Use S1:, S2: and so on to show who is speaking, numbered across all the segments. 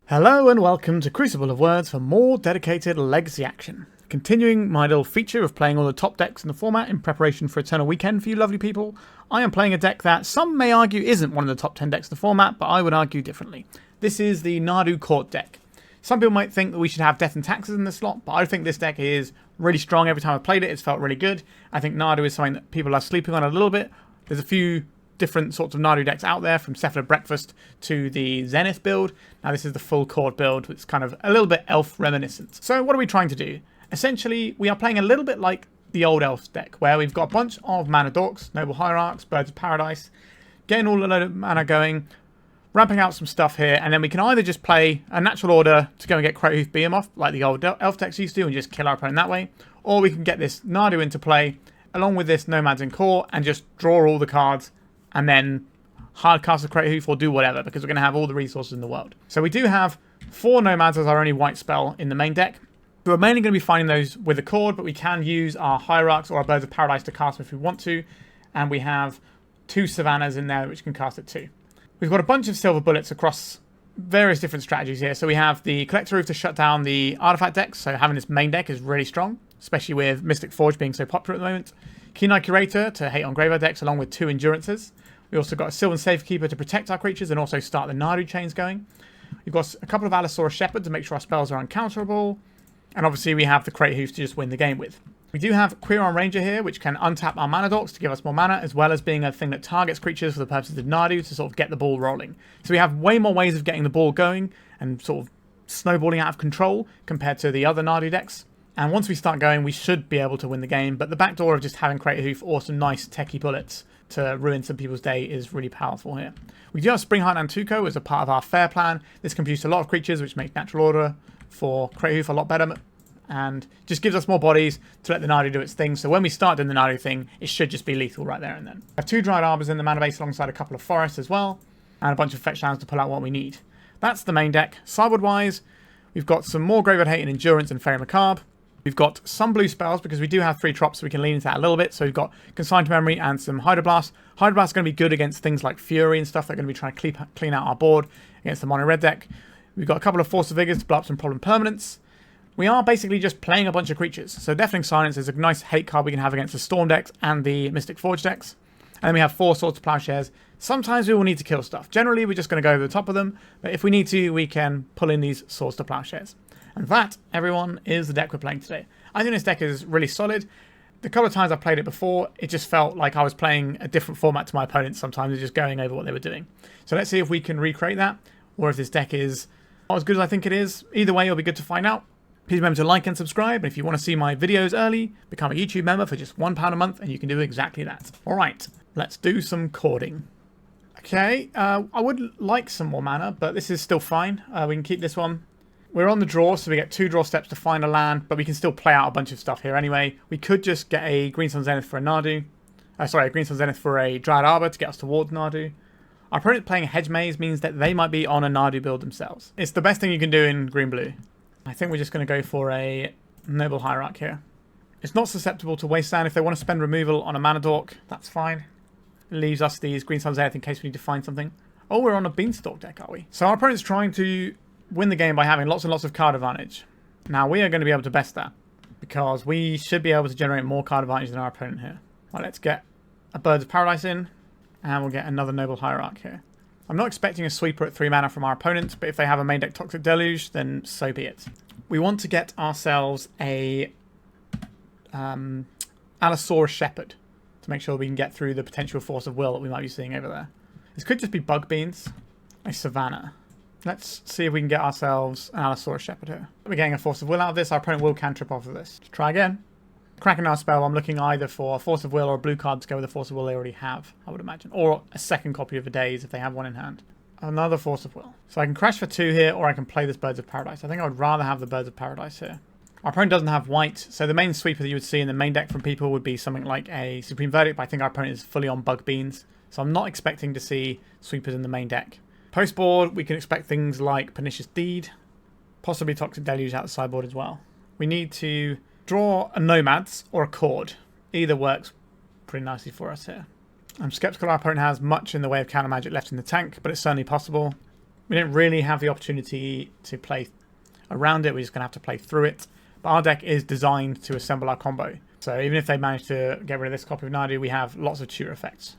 S1: Hello and welcome to Crucible of Words for more dedicated legacy action. Continuing my little feature of playing all the top decks in the format in preparation for Eternal Weekend for you lovely people, I am playing a deck that some may argue isn't one of the top 10 decks in the format, but I would argue differently. This is the Nadu Chord deck. Some people might think that we should have Death and Taxes in this slot, but I think this deck is really strong. Every time I've played it, it's felt really good. I think Nadu is something that people are sleeping on a little bit. There's a few different sorts of Nadu decks out there, from Cephalid Breakfast to the Zenith build. Now this is the full Chord build, which is kind of a little bit Elf reminiscent. So what are we trying to do? Essentially, we are playing a little bit like the old Elves deck, where we've got a bunch of mana dorks, Noble Hierarchs, Birds of Paradise, getting all a load of mana going, ramping out some stuff here, and then we can either just play a natural order to go and get Craterhoof Behemoth, like the old Elf decks used to, and just kill our opponent that way, or we can get this Nadu into play, along with this Nomads en-Kor, and just draw all the cards, and then hardcast a Craterhoof or do whatever, because we're going to have all the resources in the world. So we do have 4 Nomads as our only white spell in the main deck. We're mainly going to be finding those with a Chord, but we can use our Hierarchs or our Birds of Paradise to cast them if we want to. And we have 2 Savannahs in there which can cast it too. We've got a bunch of silver bullets across various different strategies here. So we have the Collector Ouphe to shut down the artifact decks. So having this main deck is really strong, especially with Mystic Forge being so popular at the moment. Keen-Eyed Curator to hate on graveyard decks along with 2 Endurances. We also got a Sylvan Safekeeper to protect our creatures and also start the Nadu chains going. We've got a couple of Allosaurus Shepherd to make sure our spells are uncounterable. And obviously we have the Craterhoof to just win the game with. We do have Quirion Ranger here, which can untap our mana dorks to give us more mana, as well as being a thing that targets creatures for the purposes of Nadu to sort of get the ball rolling. So we have way more ways of getting the ball going and sort of snowballing out of control compared to the other Nadu decks. And once we start going, we should be able to win the game. But the backdoor of just having Craterhoof or some nice techie bullets to ruin some people's day is really powerful here. We do have Springheart Nantuko as a part of our fair plan. This can produce a lot of creatures, which make natural order for Craterhoof a lot better, and just gives us more bodies to let the Nadu do its thing. So when we start doing the Nadu thing, it should just be lethal right there and then. I have 2 Dryad Arbors in the mana base alongside a couple of forests as well, and a bunch of fetch lands to pull out what we need. That's the main deck. Sideboard-wise, we've got some more Graveyard Hate and Endurance and Faerie Macabre. We've got some blue spells because we do have 3 drops, so we can lean into that a little bit. So we've got Consign to Memory and some Hydroblast. Hydroblast is going to be good against things like Fury and stuff. They're going to be trying to clean out our board against the mono-red deck. We've got a couple of Force of Vigor to blow up some problem permanents. We are basically just playing a bunch of creatures. So Deafening Silence is a nice hate card we can have against the Storm decks and the Mystic Forge decks. And then we have 4 Swords of Plowshares. Sometimes we will need to kill stuff. Generally, we're just going to go over the top of them. But if we need to, we can pull in these Swords to Plowshares. And that, everyone, is the deck we're playing today. I think this deck is really solid. The couple of times I played it before, it just felt like I was playing a different format to my opponents sometimes, and just going over what they were doing. So let's see if we can recreate that, or if this deck is not as good as I think it is. Either way, it'll be good to find out. Please remember to like and subscribe, and if you want to see my videos early, become a YouTube member for just £1 a month, and you can do exactly that. Alright, let's do some chording. Okay, I would like some more mana, but this is still fine. We can keep this one. We're on the draw, so we get 2 draw steps to find a land, but we can still play out a bunch of stuff here anyway. We could just get a Green Sun Zenith for a Nadu. A Green Sun Zenith for a Dryad Arbor to get us towards Nadu. Our opponent playing a Hedge Maze means that they might be on a Nadu build themselves. It's the best thing you can do in green-blue. I think we're just going to go for a Noble Hierarch here. It's not susceptible to wasteland. If they want to spend removal on a mana dork, that's fine. It leaves us these Green Sun Zenith in case we need to find something. Oh, we're on a Beanstalk deck, are we? So our opponent's trying to win the game by having lots and lots of card advantage. Now we are going to be able to best that, because we should be able to generate more card advantage than our opponent here. Right, let's get a Birds of Paradise in, and we'll get another Noble Hierarch here. I'm not expecting a sweeper at 3 mana from our opponent, but if they have a main deck Toxic Deluge, then so be it. We want to get ourselves a Allosaurus Shepherd to make sure we can get through the potential Force of Will that we might be seeing over there. This could just be Bug Beans, a Savannah. Let's see if we can get ourselves an Allosaurus Shepherd here. We're getting a Force of Will out of this. Our opponent will cantrip off of this. Let's try again. Cracking our spell, I'm looking either for a Force of Will or a blue card to go with the Force of Will they already have, I would imagine. Or a second copy of a Daze if they have one in hand. Another Force of Will. So I can crash for 2 here, or I can play this Birds of Paradise. I think I would rather have the Birds of Paradise here. Our opponent doesn't have white, so the main sweeper that you would see in the main deck from people would be something like a Supreme Verdict, but I think our opponent is fully on Bug Beans. So I'm not expecting to see sweepers in the main deck. Post board, we can expect things like Pernicious Deed, possibly Toxic Deluge out the sideboard as well. We need to draw a Nomads or a Chord. Either works pretty nicely for us here. I'm skeptical our opponent has much in the way of counter magic left in the tank, but it's certainly possible. We don't really have the opportunity to play around it. We're just going to have to play through it. But our deck is designed to assemble our combo. So even if they manage to get rid of this copy of Nadu, we have lots of tutor effects.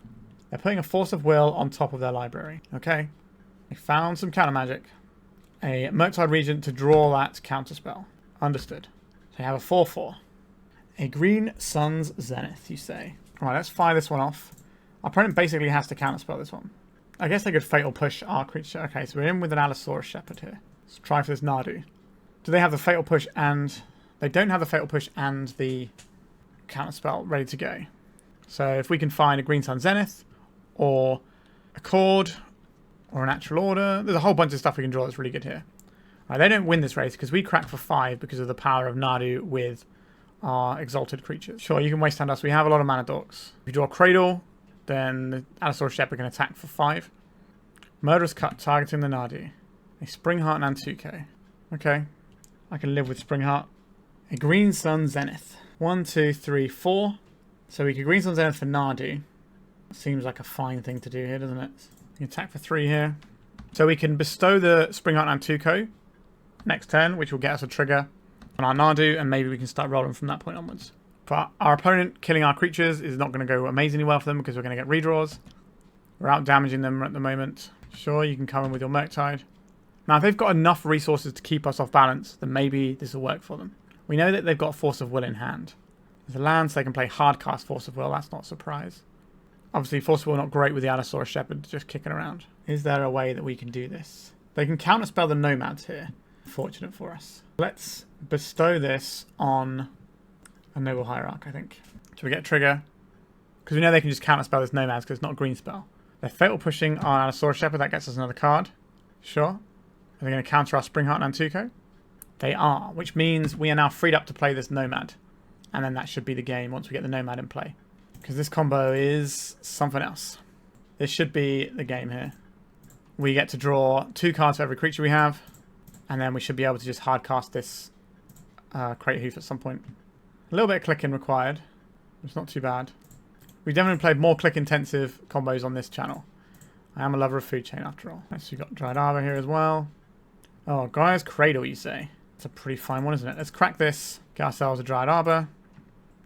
S1: They're putting a Force of Will on top of their library. Okay. They found some counter magic. A Murktide Regent to draw that counter spell. Understood. So you have a 4/4. A Green Sun's Zenith, you say. Alright, let's fire this one off. Our opponent basically has to counterspell this one. I guess they could Fatal Push our creature. Okay, so we're in with an Allosaurus Shepherd here. Let's try for this Nadu. Do they have the Fatal Push and... They don't have the Fatal Push and the counterspell ready to go. So if we can find a Green Sun Zenith, or a Chord, or a Natural Order, there's a whole bunch of stuff we can draw that's really good here. Right, they don't win this race because we crack for 5 because of the power of Nadu with our exalted creatures. Sure, you can waste hand us. We have a lot of mana dorks. If you draw Cradle, then the Allosaurus Shepherd can attack for 5. Murderous Cut targeting the Nadu. A Springheart Nantuko. Okay, I can live with Springheart. A Green Sun Zenith. 1, 2, 3, 4. So we could Green Sun Zenith for Nadu. Seems like a fine thing to do here, doesn't it? You attack for 3 here. So we can bestow the Springheart Nantuko next turn, which will get us a trigger on our Nadu, and maybe we can start rolling from that point onwards. But our opponent killing our creatures is not going to go amazingly well for them because we're going to get redraws. We're out damaging them at the moment. Sure, you can come in with your Murktide. Now, if they've got enough resources to keep us off balance, then maybe this will work for them. We know that they've got Force of Will in hand. There's a land, so they can play hardcast Force of Will. That's not a surprise. Obviously, Force of Will not great with the Allosaurus Shepherd just kicking around. Is there a way that we can do this? They can counterspell the Nomads here. Fortunate for us. Let's bestow this on a Noble Hierarch, I think. So we get a trigger. Because we know they can just counterspell this Nomads because it's not a green spell. They're Fatal Pushing our Allosaurus Shepherd. That gets us another card. Sure. Are they going to counter our Springheart Nantuko? They are, which means we are now freed up to play this Nomad. And then that should be the game once we get the Nomad in play. Because this combo is something else. This should be the game here. We get to draw 2 cards for every creature we have. And then we should be able to just hardcast this Craterhoof at some point. A little bit of clicking required. It's not too bad. We've definitely played more click-intensive combos on this channel. I am a lover of food chain after all. So we've got Dryad Arbor here as well. Oh, Gaea's Cradle, you say? It's a pretty fine one, isn't it? Let's crack this. Get ourselves a Dryad Arbor.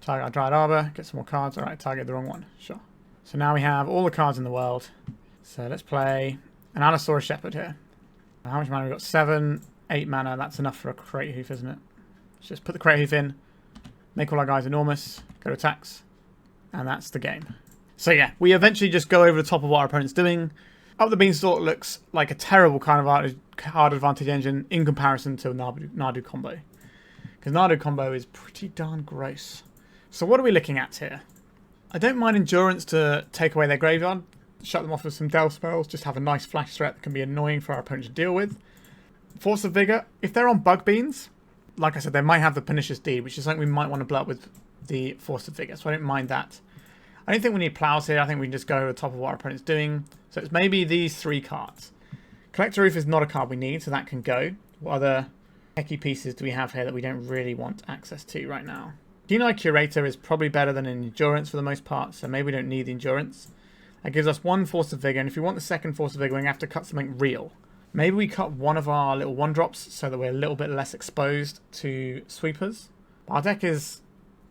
S1: Target our Dryad Arbor. Get some more cards. Alright, target the wrong one. Sure. So now we have all the cards in the world. So let's play an Allosaurus Shepherd here. How much mana? We've got 7, 8 mana. That's enough for a Craterhoof, isn't it? Let's just put the Craterhoof in. Make all our guys enormous. Go to attacks. And that's the game. So yeah, we eventually just go over the top of what our opponent's doing. Up the Beanstalk looks like a terrible card advantage engine in comparison to Nadu combo. Because Nadu combo is pretty darn gross. So what are we looking at here? I don't mind Endurance to take away their graveyard. Shut them off with some Delve spells. Just have a nice flash threat that can be annoying for our opponent to deal with. Force of Vigor. If they're on Bug Beans, like I said, they might have the Pernicious Deed, which is something we might want to blow up with the Force of Vigor. So I don't mind that. I don't think we need Plows here. I think we can just go over the top of what our opponent's doing. So it's maybe these 3 cards. Collector Ouphe is not a card we need, so that can go. What other techie pieces do we have here that we don't really want access to right now? Keen-Eyed Curator is probably better than an Endurance for the most part, so maybe we don't need the Endurance. That gives us 1 Force of Vigor, and if we want the second Force of Vigor, we're going to have to cut something real. Maybe we cut one of our little 1-drops so that we're a little bit less exposed to sweepers. Our deck is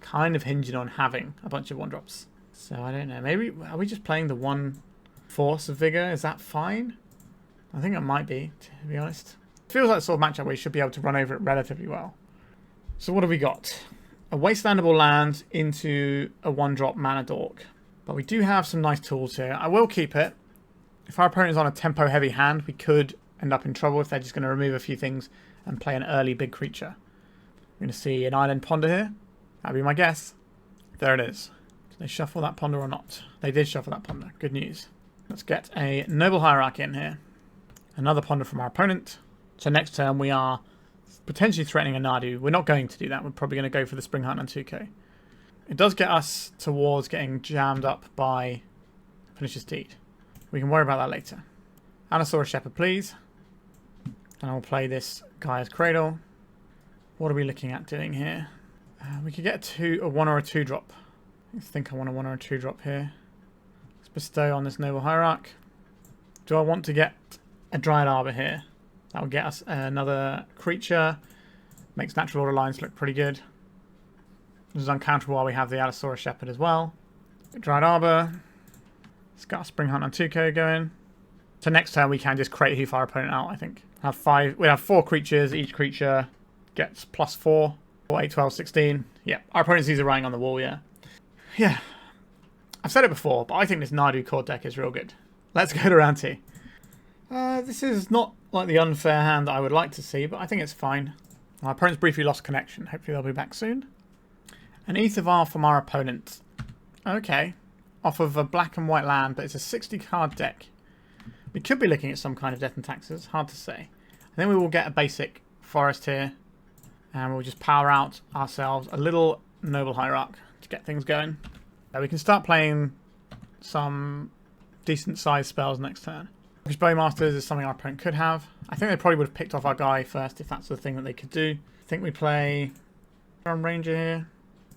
S1: kind of hinging on having a bunch of 1-drops. So I don't know. Maybe are we just playing the 1 Force of Vigor? Is that fine? I think it might be, to be honest. It feels like the sort of matchup where you should be able to run over it relatively well. So what have we got? A wastelandable land into a 1-drop mana dork. But we do have some nice tools here. I will keep it. If our opponent is on a tempo heavy hand, we could end up in trouble if they're just going to remove a few things and play an early big creature. We're going to see an Island Ponder here. That'd be my guess. There it is. Did they shuffle that Ponder or not? They did shuffle that Ponder. Good news. Let's get a Noble Hierarch in here. Another Ponder from our opponent. So next turn we are potentially threatening a Nadu. We're not going to do that. We're probably going to go for the Springheart Nantuko. It does get us towards getting jammed up by Pernicious Deed. We can worry about that later. Allosaurus Shepherd, please. And I'll play this Gaea's Cradle. What are we looking at doing here? We could get a 1 or a 2-drop. I think I want a 1 or a 2-drop here. Let's bestow on this Noble Hierarch. Do I want to get a Dryad Arbor here. That will get us another creature. Makes natural order lines look pretty good. This is uncounterable while we have the Allosaurus Shepherd as well. Dryad Arbor. It's got a Springheart Nantuko going. So next turn we can just Craterhoof our opponent out, I think. We have 4 creatures. Each creature gets +4. 4, 8, 12, 16. Yeah, our opponent sees a writing on the wall, yeah. Yeah. I've said it before, but I think this Nadu Chord deck is real good. Let's go to round 2. This is not like the unfair hand that I would like to see, but I think it's fine. Our opponent's briefly lost connection. Hopefully they'll be back soon. An Aether from our opponent. Okay. Off of a black and white land, but it's a 60 card deck. We could be looking at some kind of Death and Taxes. Hard to say. And then we will get a basic forest here. And we'll just power out ourselves a little Noble Hierarch to get things going. We can start playing some decent sized spells next turn. Orcish Bowmasters is something our opponent could have. I think they probably would have picked off our guy first if that's the thing that they could do. I think we play Quirion Ranger here.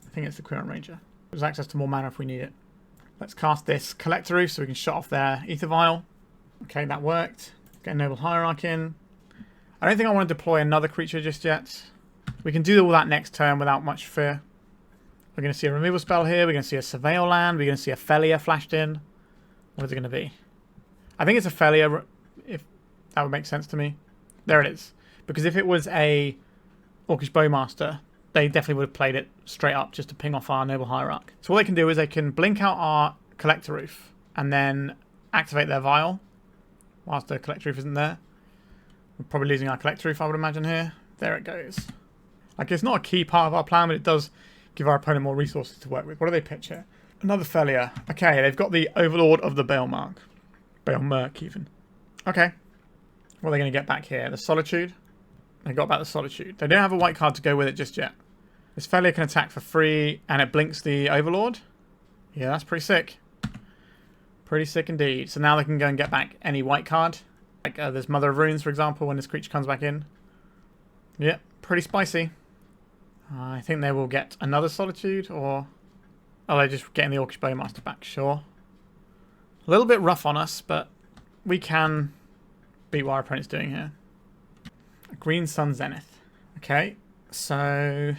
S1: I think it's the Quirion Ranger. There's access to more mana if we need it. Let's cast this Collector Ouphe so we can shut off their Aether Vial. Okay, that worked. Get a Noble Hierarch in. I don't think I want to deploy another creature just yet. We can do all that next turn without much fear. We're going to see a removal spell here. We're going to see a Surveil land. We're going to see a Felia flashed in. What is it going to be? I think it's a Felia, if that would make sense to me. There it is. Because if it was a Orcish Bowmaster, they definitely would have played it straight up just to ping off our Noble Hierarch. So what they can do is they can blink out our Collector Ouphe and then activate their Vial whilst the Collector Ouphe isn't there. We're probably losing our Collector Ouphe, I would imagine, here. There it goes. Like, it's not a key part of our plan, but it does give our opponent more resources to work with. What do they pitch here? Another Felia. Okay, they've got the Overlord of the Baelmark. Baelmerk, even. Okay. What are they going to get back here? The Solitude? They got back the Solitude. They don't have a white card to go with it just yet. This Felia can attack for free, and it blinks the Overlord. Yeah, that's pretty sick. Pretty sick indeed. So now they can go and get back any white card. Like there's Mother of Runes, for example, when this creature comes back in. Yeah, pretty spicy. I think they will get another Solitude, or... Oh, they're just getting the Orcish Bowmaster back, sure. A little bit rough on us, but we can beat what our opponent's doing here. A Green Sun Zenith. Okay, so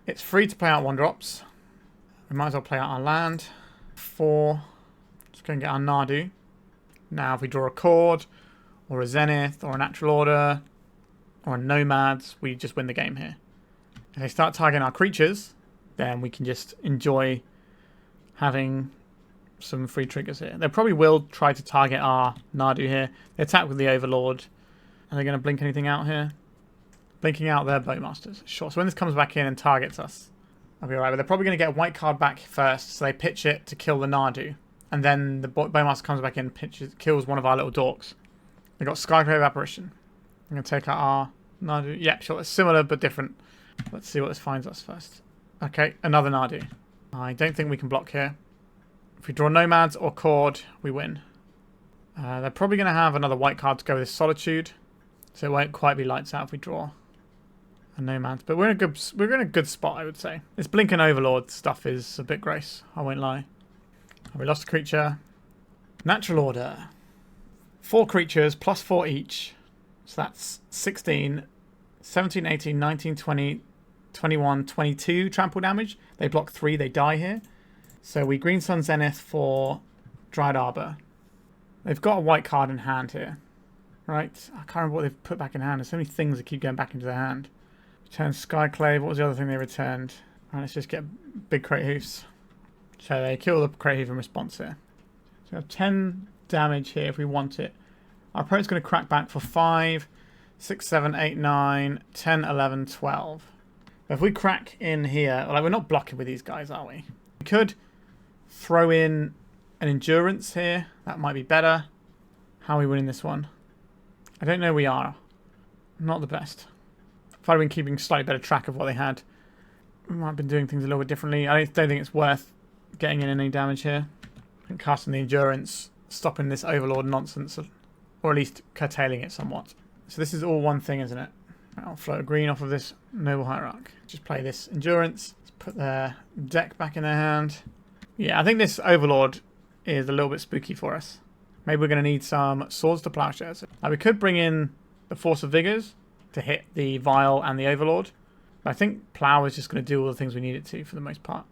S1: it's free to play out 1-drops. We might as well play out our land. 4. Let's go and get our Nadu. Now, if we draw a Chord, or a Zenith, or a Natural Order, or a Nomads, we just win the game here. If they start targeting our creatures, then we can just enjoy having some free triggers here. They probably will try to target our Nadu here. They attack with the Overlord. Are they going to blink anything out here? Blinking out their Bowmasters. Sure. So when this comes back in and targets us, I'll be alright. But they're probably going to get a white card back first. So they pitch it to kill the Nadu. And then the Bowmaster comes back in and kills one of our little dorks. They've got Skyclave Apparition. I'm going to take out our Nadu. Yeah, sure. It's similar but different. Let's see what this finds us first. Okay, another Nadu. I don't think we can block here. If we draw Nomads or Chord, we win. They're probably going to have another white card to go with this Solitude. So it won't quite be lights out if we draw a Nomads. But we're in a good spot, I would say. This Blink and Overlord stuff is a bit gross. I won't lie. We lost a creature. Natural Order. 4 creatures, +4 each. So that's 16, 17, 18, 19, 20, 21, 22 trample damage. They block 3, they die here. So we Green Sun Zenith for Dryad Arbor. They've got a white card in hand here. Right? I can't remember what they've put back in hand. There's so many things that keep going back into their hand. Return Skyclave. What was the other thing they returned? Right, let's just get big Craterhoofs. So they kill the Craterhoof in response here. So we have 10 damage here if we want it. Our opponent's going to crack back for 5, 6, 7, 8, 9, 10, 11, 12. If we crack in here, like we're not blocking with these guys, are we? We could throw in an Endurance here. That might be better. How are we winning this one? I don't know we are. Not the best. If I'd been keeping slightly better track of what they had, we might have been doing things a little bit differently. I don't think it's worth getting in any damage here. And casting the Endurance, stopping this Overlord nonsense, or at least curtailing it somewhat. So this is all one thing, isn't it? I'll float a green off of this Noble Hierarch. Just play this Endurance. Let's put their deck back in their hand. Yeah, I think this Overlord is a little bit spooky for us. Maybe we're going to need some Swords to Plowshares. Now we could bring in the Force of Vigors to hit the Vial and the Overlord. But I think Plow is just going to do all the things we need it to for the most part.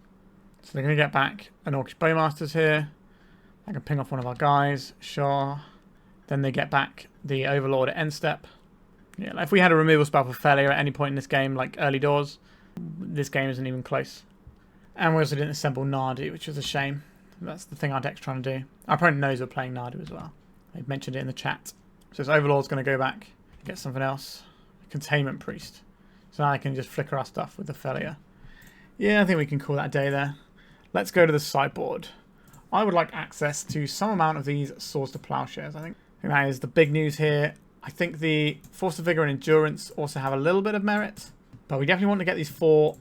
S1: So they're going to get back an Orcish Bowmasters here. I can ping off one of our guys. Sure. Then they get back the Overlord at end step. Yeah, like if we had a removal spell for failure at any point in this game, like early doors, this game isn't even close. And we also didn't assemble Nadu, which was a shame. That's the thing our deck's trying to do. Our opponent knows we're playing Nadu as well. They've mentioned it in the chat. So this Overlord's going to go back, get something else. Containment Priest. So now I can just flicker our stuff with the failure. Yeah, I think we can call that a day there. Let's go to the sideboard. I would like access to some amount of these Swords to Plowshares. I think that is the big news here. I think the Force of Vigor and Endurance also have a little bit of merit. But we definitely want to get these 4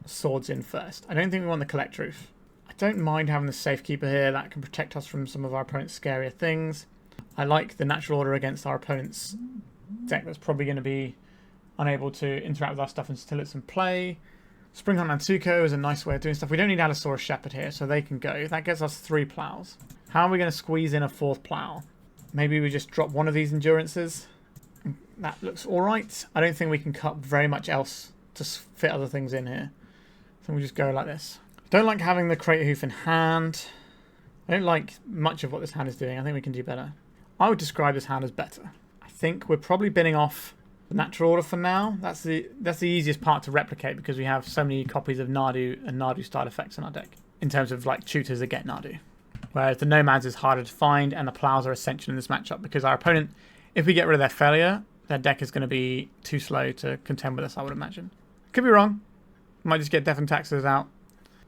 S1: swords in first. I don't think we want the Collector Ouphe. I don't mind having the Safekeeper here. That can protect us from some of our opponent's scarier things. I like the natural order against our opponent's deck that's probably going to be unable to interact with our stuff until it's in play. Springheart Nantuko is a nice way of doing stuff. We don't need Allosaurus Shepherd here, so they can go. That gets us 3 plows. How are we going to squeeze in a 4th plow? Maybe we just drop one of these endurances. That looks alright. I don't think we can cut very much else to fit other things in here. So we just go like this. Don't like having the Craterhoof in hand. I don't like much of what this hand is doing. I think we can do better. I would describe this hand as better. I think we're probably binning off the natural order for now. That's the easiest part to replicate because we have so many copies of Nadu and Nadu style effects in our deck in terms of like tutors that get Nadu. Whereas the Nomads is harder to find and the Plows are essential in this matchup because our opponent, if we get rid of their failure, their deck is going to be too slow to contend with us, I would imagine. Could be wrong. Might just get Deafening Taxes out.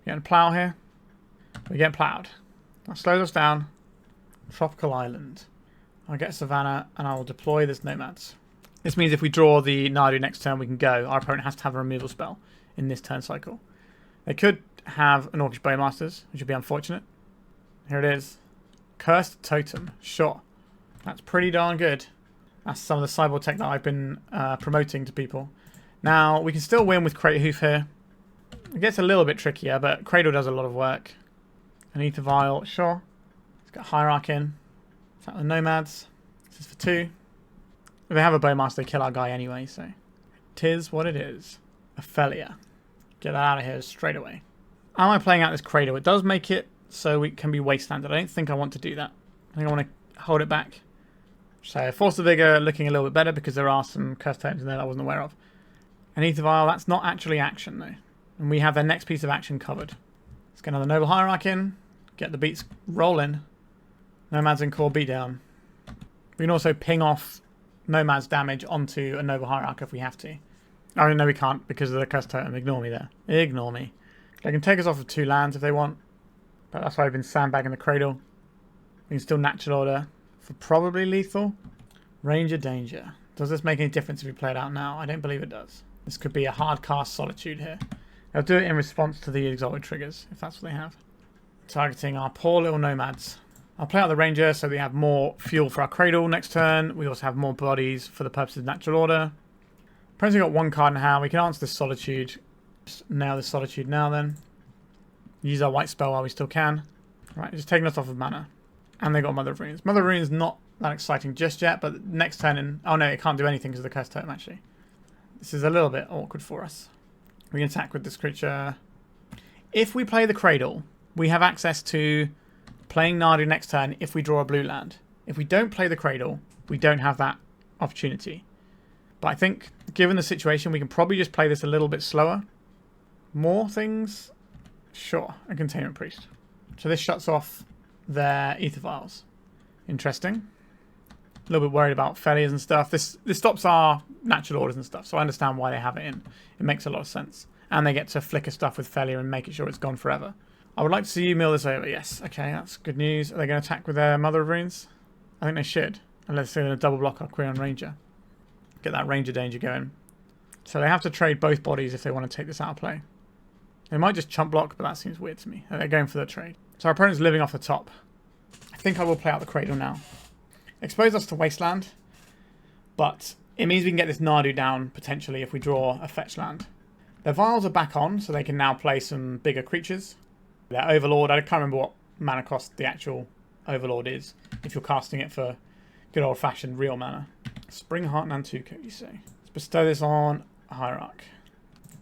S1: We're getting Plow here. We get plowed. That slows us down. Tropical Island. I'll get Savannah and I will deploy this Nomads. This means if we draw the Nadu next turn, we can go. Our opponent has to have a removal spell in this turn cycle. They could have an Orcish Bowmasters, which would be unfortunate. Here it is. Cursed Totem. Sure. That's pretty darn good. That's some of the sideboard tech that I've been promoting to people. Now, we can still win with Craterhoof here. It gets a little bit trickier, but Cradle does a lot of work. An Ether Vial. Sure. Let's get Hierarch in. Is that the Nomads? This is for 2. If they have a Bowmaster, they kill our guy anyway, so. 'Tis what it is. A failure. Get that out of here straight away. Am I playing out this Cradle? It does make it so it can be wastelanded. I don't think I want to do that. I think I want to hold it back. So Force of Vigor looking a little bit better because there are some cursed totems in there that I wasn't aware of. An Ether Vial, that's not actually action though. And we have their next piece of action covered. Let's get another Noble Hierarch in. Get the beats rolling. Nomads en-Kor beatdown. We can also ping off Nomads damage onto a Noble Hierarch if we have to. Oh no, we can't because of the cursed totem. Ignore me there. Ignore me. They can take us off of 2 lands if they want. But that's why I've been sandbagging the Cradle. We can still natural order for probably lethal. Ranger Danger. Does this make any difference if we play it out now? I don't believe it does. This could be a hard cast Solitude here. They'll do it in response to the Exalted triggers, if that's what they have. Targeting our poor little Nomads. I'll play out the Ranger so we have more fuel for our Cradle next turn. We also have more bodies for the purposes of natural order. Opponent's got 1 card in hand. We can answer this Solitude. Just nail this Solitude now then. Use our white spell while we still can. Right, just taking us off of mana. And they got Mother of Runes. Mother of Runes not that exciting just yet, but next turn in... Oh no, it can't do anything because of the Cursed Totem actually. This is a little bit awkward for us. We can attack with this creature. If we play the Cradle, we have access to playing Nadu next turn if we draw a blue land. If we don't play the Cradle, we don't have that opportunity. But I think, given the situation, we can probably just play this a little bit slower. More things? Sure, a Containment Priest. So this shuts off their Ether Vials. Interesting. A little bit worried about failures and stuff. This stops our natural orders and stuff, so I understand why they have it in. It makes a lot of sense. And they get to flicker stuff with failure and make sure it's gone forever. I would like to see you mill this over. Yes, okay, that's good news. Are they going to attack with their Mother of Runes? I think they should. Unless they're going to double block our Quirion Ranger. Get that Ranger Danger going. So they have to trade both bodies if they want to take this out of play. They might just chump block, but that seems weird to me. They're going for the trade. So our opponent's living off the top. I think I will play out the Cradle now. Expose us to Wasteland, but it means we can get this Nadu down, potentially, if we draw a fetch land. Their Vials are back on, so they can now play some bigger creatures. Their Overlord, I can't remember what mana cost the actual Overlord is if you're casting it for good old-fashioned real mana. Springheart Nantuko, you say. Let's bestow this on Hierarch.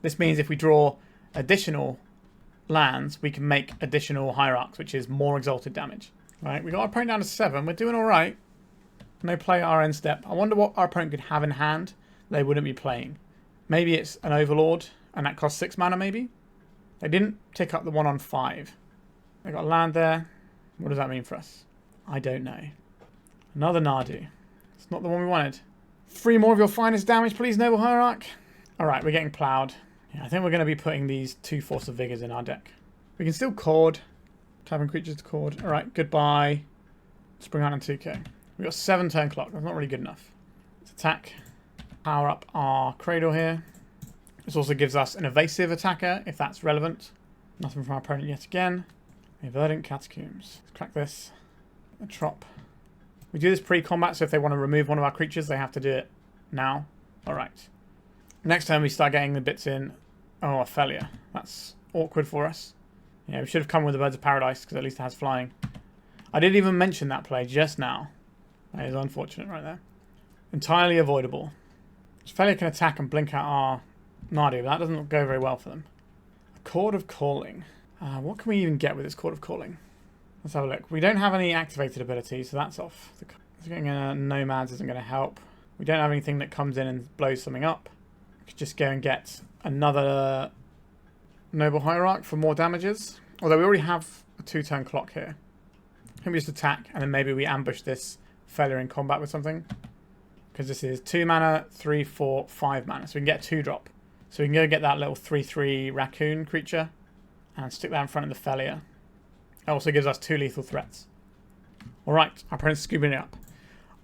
S1: This means if we draw additional lands, we can make additional Hierarchs, which is more exalted damage. Right, we got our opponent down to 7. We're doing all right. No play at our end step. I wonder what our opponent could have in hand they wouldn't be playing. Maybe it's an Overlord, and that costs 6 mana, maybe? They didn't tick up the one on 5. They got a land there. What does that mean for us? I don't know. Another Nadu. It's not the one we wanted. 3 more of your finest damage, please, Noble Hierarch. Alright, we're getting plowed. Yeah, I think we're going to be putting these 2 Force of Vigors in our deck. We can still Chord. Tapping creatures to Chord. Alright, goodbye. Springheart Nantuko. We've got 7 turn clock. That's not really good enough. Let's attack. Power up our Cradle here. This also gives us an evasive attacker, if that's relevant. Nothing from our opponent yet again. A Verdant Catacombs. Let's crack this. A Trop. We do this pre-combat, so if they want to remove one of our creatures, they have to do it now. Alright. Next turn, we start getting the bits in. Oh, Ophelia. That's awkward for us. Yeah, we should have come with the Birds of Paradise, because at least it has flying. I didn't even mention that play just now. That is unfortunate right there. Entirely avoidable. Ophelia can attack and blink out our Nadu, but that doesn't go very well for them. A Chord of Calling. What can we even get with this Chord of Calling? Let's have a look. We don't have any activated abilities, so that's off. Getting a Nomads isn't going to help. We don't have anything that comes in and blows something up. We could just go and get another Noble Hierarch for more damages. Although we already have a 2-turn clock here. Can we just attack and then maybe we ambush this Ophelia in combat with something? Because this is 2 mana, 3, 4, 5 mana. So we can get a 2-drop. So we can go get that little 3/3 raccoon creature and stick that in front of the Ophelia. It also gives us 2 lethal threats. Alright, our opponent's scooping it up.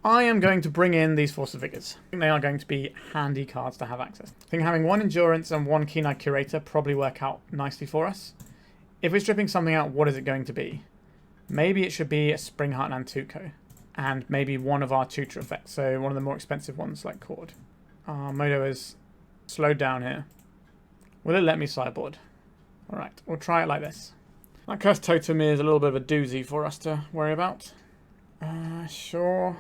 S1: I am going to bring in these Force of Vigors. I think they are going to be handy cards to have access. I think having 1 Endurance and 1 Keen-Eyed Curator probably work out nicely for us. If we're stripping something out, what is it going to be? Maybe it should be a Springheart Nantuko. And maybe one of our tutor effects, so one of the more expensive ones like Chord. Our Modo is slowed down here. Will it let me sideboard? Alright, we'll try it like this. That Cursed Totem is a little bit of a doozy for us to worry about. Sure.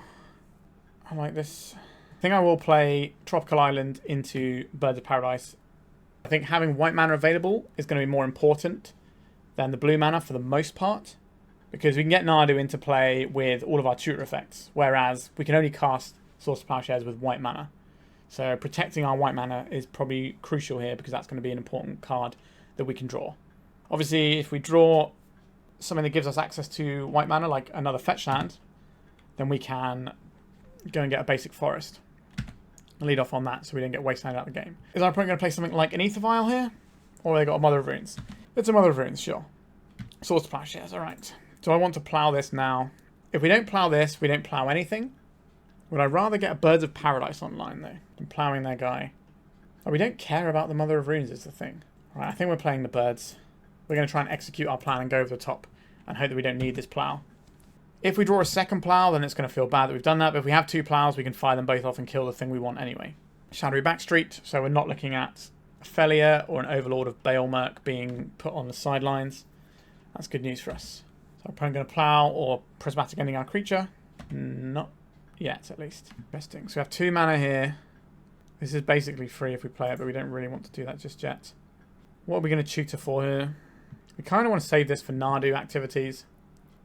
S1: I like this. I think I will play Tropical Island into Birds of Paradise. I think having white mana available is going to be more important than the blue mana for the most part. Because we can get Nadu into play with all of our tutor effects. Whereas we can only cast Source of Plowshares with white mana. So protecting our white mana is probably crucial here because that's going to be an important card that we can draw. Obviously, if we draw something that gives us access to white mana, like another fetch land, then we can go and get a basic forest. Lead off on that so we don't get wasted out of the game. Is our opponent going to play something like an Ether Vial here? Or have they got a Mother of Runes? It's a Mother of Runes, sure. Source of Plowshares, alright. Do I want to plow this now? If we don't plow this, we don't plow anything. Would I rather get a Birds of Paradise online, though, than plowing their guy? Oh, we don't care about the Mother of Runes is the thing. Alright, I think we're playing the birds. We're going to try and execute our plan and go over the top and hope that we don't need this plow. If we draw a second plow, then it's going to feel bad that we've done that. But if we have 2 plows, we can fire them both off and kill the thing we want anyway. Shadowy Backstreet, so we're not looking at Ophelia or an Overlord of Baelmerk being put on the sidelines. That's good news for us. So we're probably going to plow or Prismatic Ending our creature. Not yet, at least. Interesting. So we have 2 mana here. This is basically free if we play it, but we don't really want to do that just yet. What are we going to tutor for here? We kind of want to save this for Nadu activities.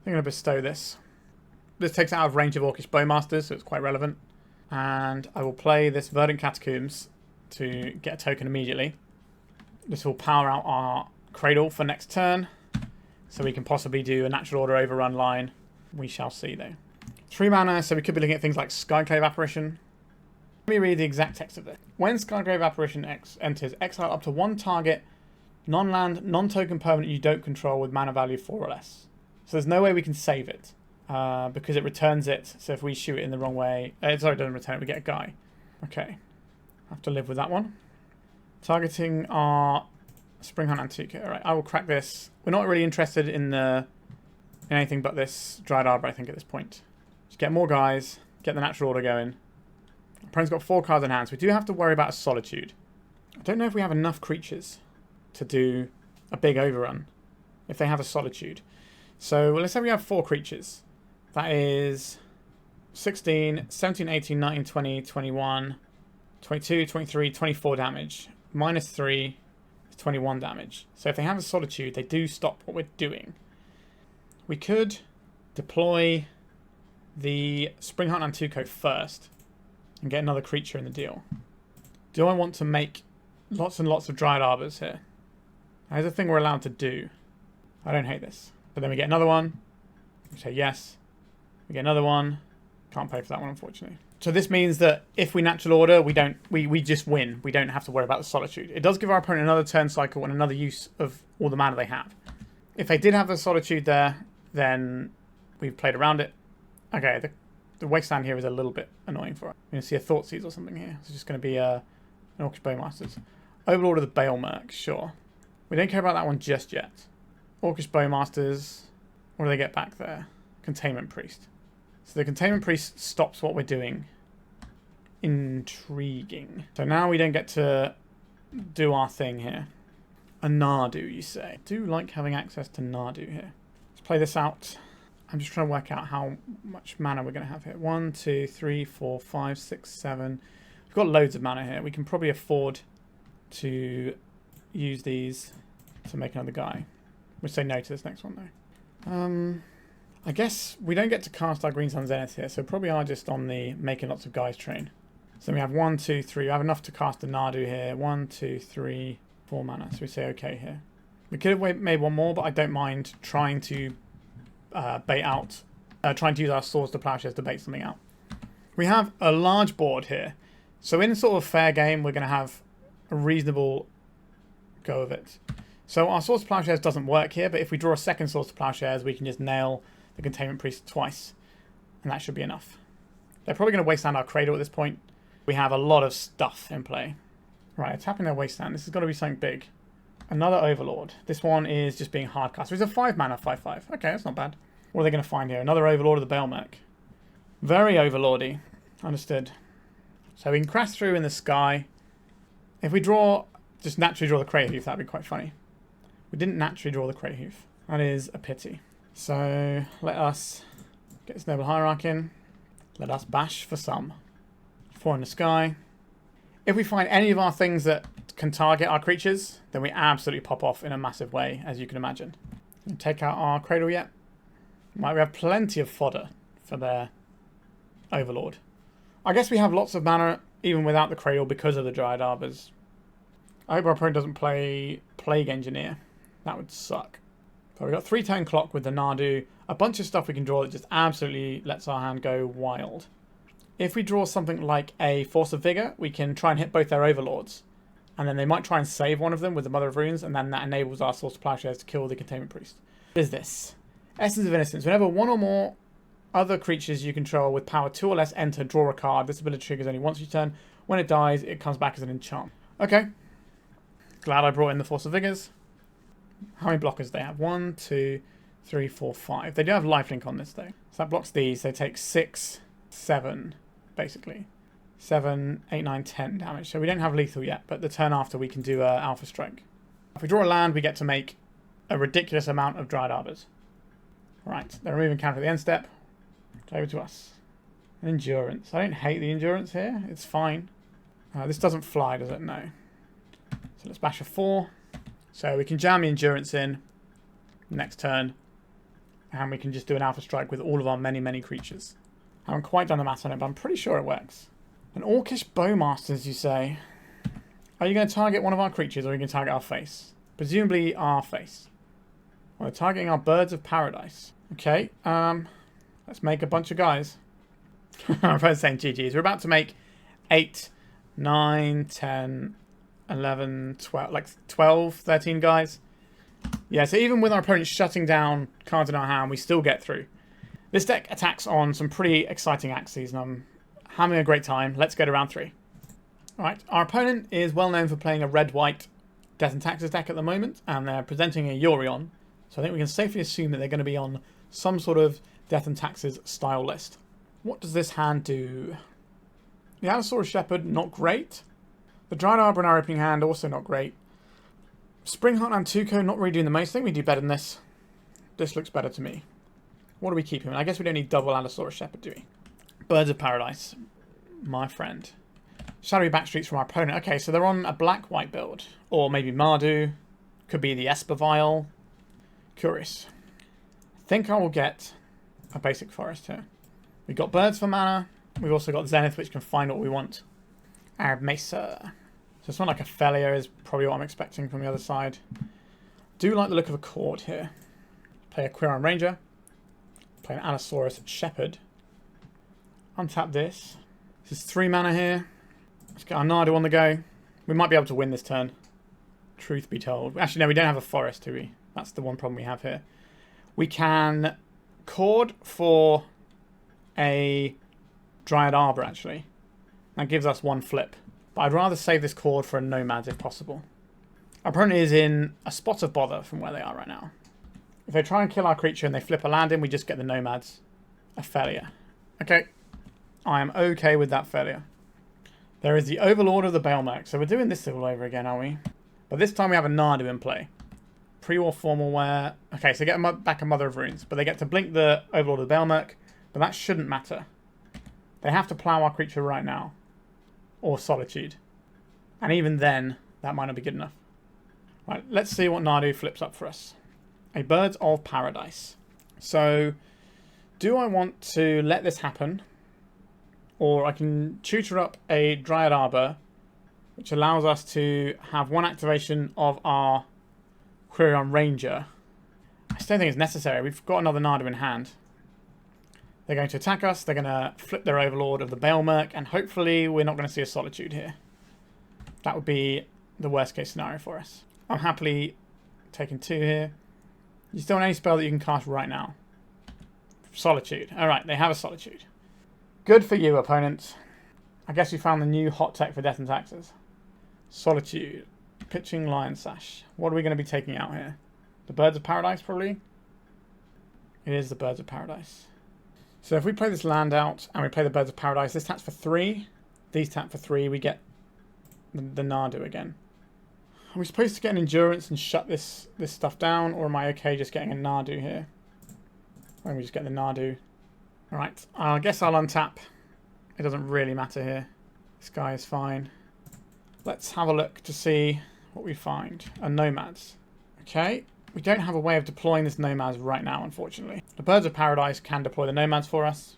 S1: I'm going to bestow this. This takes it out of range of Orcish Bowmasters, so it's quite relevant. And I will play this Verdant Catacombs to get a token immediately. This will power out our Cradle for next turn. So we can possibly do a Natural Order Overrun line. We shall see, though. 3 mana, so we could be looking at things like Skyclave Apparition. Let me read the exact text of this. When Skyclave Apparition enters, exile up to 1 target non-land, non-token permanent you don't control with mana value 4 or less. So there's no way we can save it because it returns it. So if we shoot it in the wrong way... sorry, it doesn't return it. We get a guy. Okay. Have to live with that one. Targeting our Springheart Nantuko. Alright, I will crack this. We're not really interested in anything but this Dryad Arbor, I think, at this point. Just get more guys. Get the Natural Order going. Our opponent's got 4 cards in hand, so we do have to worry about a Solitude. I don't know if we have enough creatures to do a big overrun if they have a Solitude. So let's say we have 4 creatures. That is 16, 17, 18, 19, 20, 21, 22, 23, 24 damage. Minus 3 is 21 damage. So if they have a Solitude, they do stop what we're doing. We could deploy the Springheart Nantuko first and get another creature in the deal. Do I want to make lots and lots of Dryad Arbors here? That's a thing we're allowed to do. I don't hate this. But then we get another one. We say yes. We get another one. Can't pay for that one, unfortunately. So this means that if we natural order, we just win. We don't have to worry about the Solitude. It does give our opponent another turn cycle and another use of all the mana they have. If they did have the Solitude there, then we've played around it. Okay, the wasteland here is a little bit annoying for us. We're going to see a Thoughtseize or something here. It's just going to be an Orcish Bowmasters. Overlord of the Balemerc, sure. We don't care about that one just yet. Orcish Bowmasters. What do they get back there? Containment Priest. So the Containment Priest stops what we're doing. Intriguing. So now we don't get to do our thing here. A Nadu, you say. I do like having access to Nadu here. Let's play this out. I'm just trying to work out how much mana we're going to have here. 1, 2, 3, 4, 5, 6, 7. We've got loads of mana here. We can probably afford to use these to make another guy. We'll say no to this next one, though. I guess we don't get to cast our Green Sun Zenith here, so probably are just on the making lots of guys train. So we have 1, 2, 3. We have enough to cast a Nadu here. 1, 2, 3, 4 mana. So we say okay here. We could have made one more, but I don't mind trying to bait out, trying to use our swords to plowshares to bait something out. We have a large board here. So in sort of fair game, we're going to have a reasonable go of it. So our swords to plowshares doesn't work here, but if we draw a second swords to plowshares, we can just nail the Containment Priest twice. And that should be enough. They're probably going to wasteland our Cradle at this point. We have a lot of stuff in play. Right, tapping their wasteland. This has got to be something big. Another Overlord. This one is just being hard cast. So it's a 5 mana 5/5. Okay, that's not bad. What are they going to find here? Another Overlord of the Balemerc. Very Overlordy. Understood. So we can crash through in the sky. If we just naturally draw the Craterhoof, that'd be quite funny. We didn't naturally draw the Craterhoof. That is a pity. So let us get this Noble Hierarch in. Let us bash for some. 4 in the sky. If we find any of our things that can target our creatures, then we absolutely pop off in a massive way, as you can imagine. And take out our Cradle yet? Right, we have plenty of fodder for their Overlord. I guess we have lots of mana even without the Cradle because of the Dryad Arbors. I hope our opponent doesn't play Plague Engineer. That would suck. So we've got 3 turn clock with the Nadu. A bunch of stuff we can draw that just absolutely lets our hand go wild. If we draw something like a Force of Vigor, we can try and hit both their Overlords. And then they might try and save one of them with the Mother of Runes, and then that enables our Swords to Plowshares to kill the Containment Priest. What is this? Essence of Innocence. Whenever one or more other creatures you control with power 2 or less enter, draw a card. This ability triggers only once each turn. When it dies, it comes back as an enchant. Okay. Glad I brought in the Force of Vigors. How many blockers do they have? 1, 2, 3, 4, 5. They do have lifelink on this, though. So that blocks these. They take 6, 7, basically. 7, 8, 9, 10 damage. So we don't have lethal yet, but the turn after we can do Alpha Strike. If we draw a land, we get to make a ridiculous amount of Dryad Arbors. Right, they're removing counter at the end step. It's over to us. An Endurance. I don't hate the Endurance here. It's fine. This doesn't fly, does it? No. So let's bash a 4. So we can jam the Endurance in next turn. And we can just do an Alpha Strike with all of our many, many creatures. I haven't quite done the math on it, but I'm pretty sure it works. An Orcish Bowmasters, you say? Are you going to target one of our creatures, or are you going to target our face? Presumably our face. Well, they're targeting our Birds of Paradise. Okay, let's make a bunch of guys. I'm first saying GG's. We're about to make 8, 9, 10, 11, 12, like 12, 13 guys. Yeah, so even with our opponent shutting down cards in our hand, we still get through. This deck attacks on some pretty exciting axes, and I'm having a great time. Let's go to round 3. Alright, our opponent is well known for playing a red-white Death and Taxes deck at the moment, and they're presenting a Yorion. So I think we can safely assume that they're going to be on some sort of Death and Taxes style list. What does this hand do? The Allosaurus Shepherd, not great. The Dryad Arbor in our opening hand, also not great. Springheart Nantuko, not really doing the most. I think we do better than this. This looks better to me. What are we keeping? I guess we don't need double Allosaurus Shepherd, do we? Birds of Paradise, my friend. Shadowy backstreets from our opponent. Okay, so they're on a black-white build. Or maybe Mardu. Could be the Espervile. Curious. I think I will get a basic forest here. We've got birds for mana. We've also got Zenith, which can find what we want. Arab Mesa. So it's not like a failure is probably what I'm expecting from the other side. Do like the look of a Chord here. Play a Quirion Ranger. Play an Allosaurus Shepherd. Untap this. This is 3 mana here. Let's get our Nadu on the go. We might be able to win this turn. Truth be told. Actually, no, we don't have a forest, do we? That's the one problem we have here. We can Chord for a Dryad Arbor, actually. That gives us 1 flip. But I'd rather save this Chord for a Nomads if possible. Our opponent is in a spot of bother from where they are right now. If they try and kill our creature and they flip a land in, we just get the Nomads. A failure. Okay. I am okay with that failure. There is the Overlord of the Behemoth. So we're doing this all over again, are we? But this time we have a Nadu in play. Pre-war formal wear. Okay, so get back a Mother of Runes. But they get to blink the Overlord of the Behemoth. But that shouldn't matter. They have to plow our creature right now. Or Solitude. And even then, that might not be good enough. Right, let's see what Nadu flips up for us. A Birds of Paradise. So, do I want to let this happen? Or I can tutor up a Dryad Arbor, which allows us to have 1 activation of our Quirion Ranger. I just don't think it's necessary. We've got another Nadu in hand. They're going to attack us. They're going to flip their Overlord of the Behemoth, and hopefully we're not going to see a Solitude here. That would be the worst case scenario for us. I'm happily taking 2 here. You still want any spell that you can cast right now. Solitude. Alright, they have a Solitude. Good for you, opponent. I guess you found the new hot tech for Death and Taxes. Solitude. Pitching Lion Sash. What are we going to be taking out here? The Birds of Paradise, probably? It is the Birds of Paradise. So if we play this land out and we play the Birds of Paradise, this taps for 3. These tap for 3. We get the Nadu again. Are we supposed to get an Endurance and shut this stuff down? Or am I okay just getting a Nadu here? Why don't we just get the Nadu? Alright, I guess I'll untap. It doesn't really matter here. This guy is fine. Let's have a look to see what we find. A Nomads. Okay, we don't have a way of deploying this Nomads right now, unfortunately. The Birds of Paradise can deploy the Nomads for us.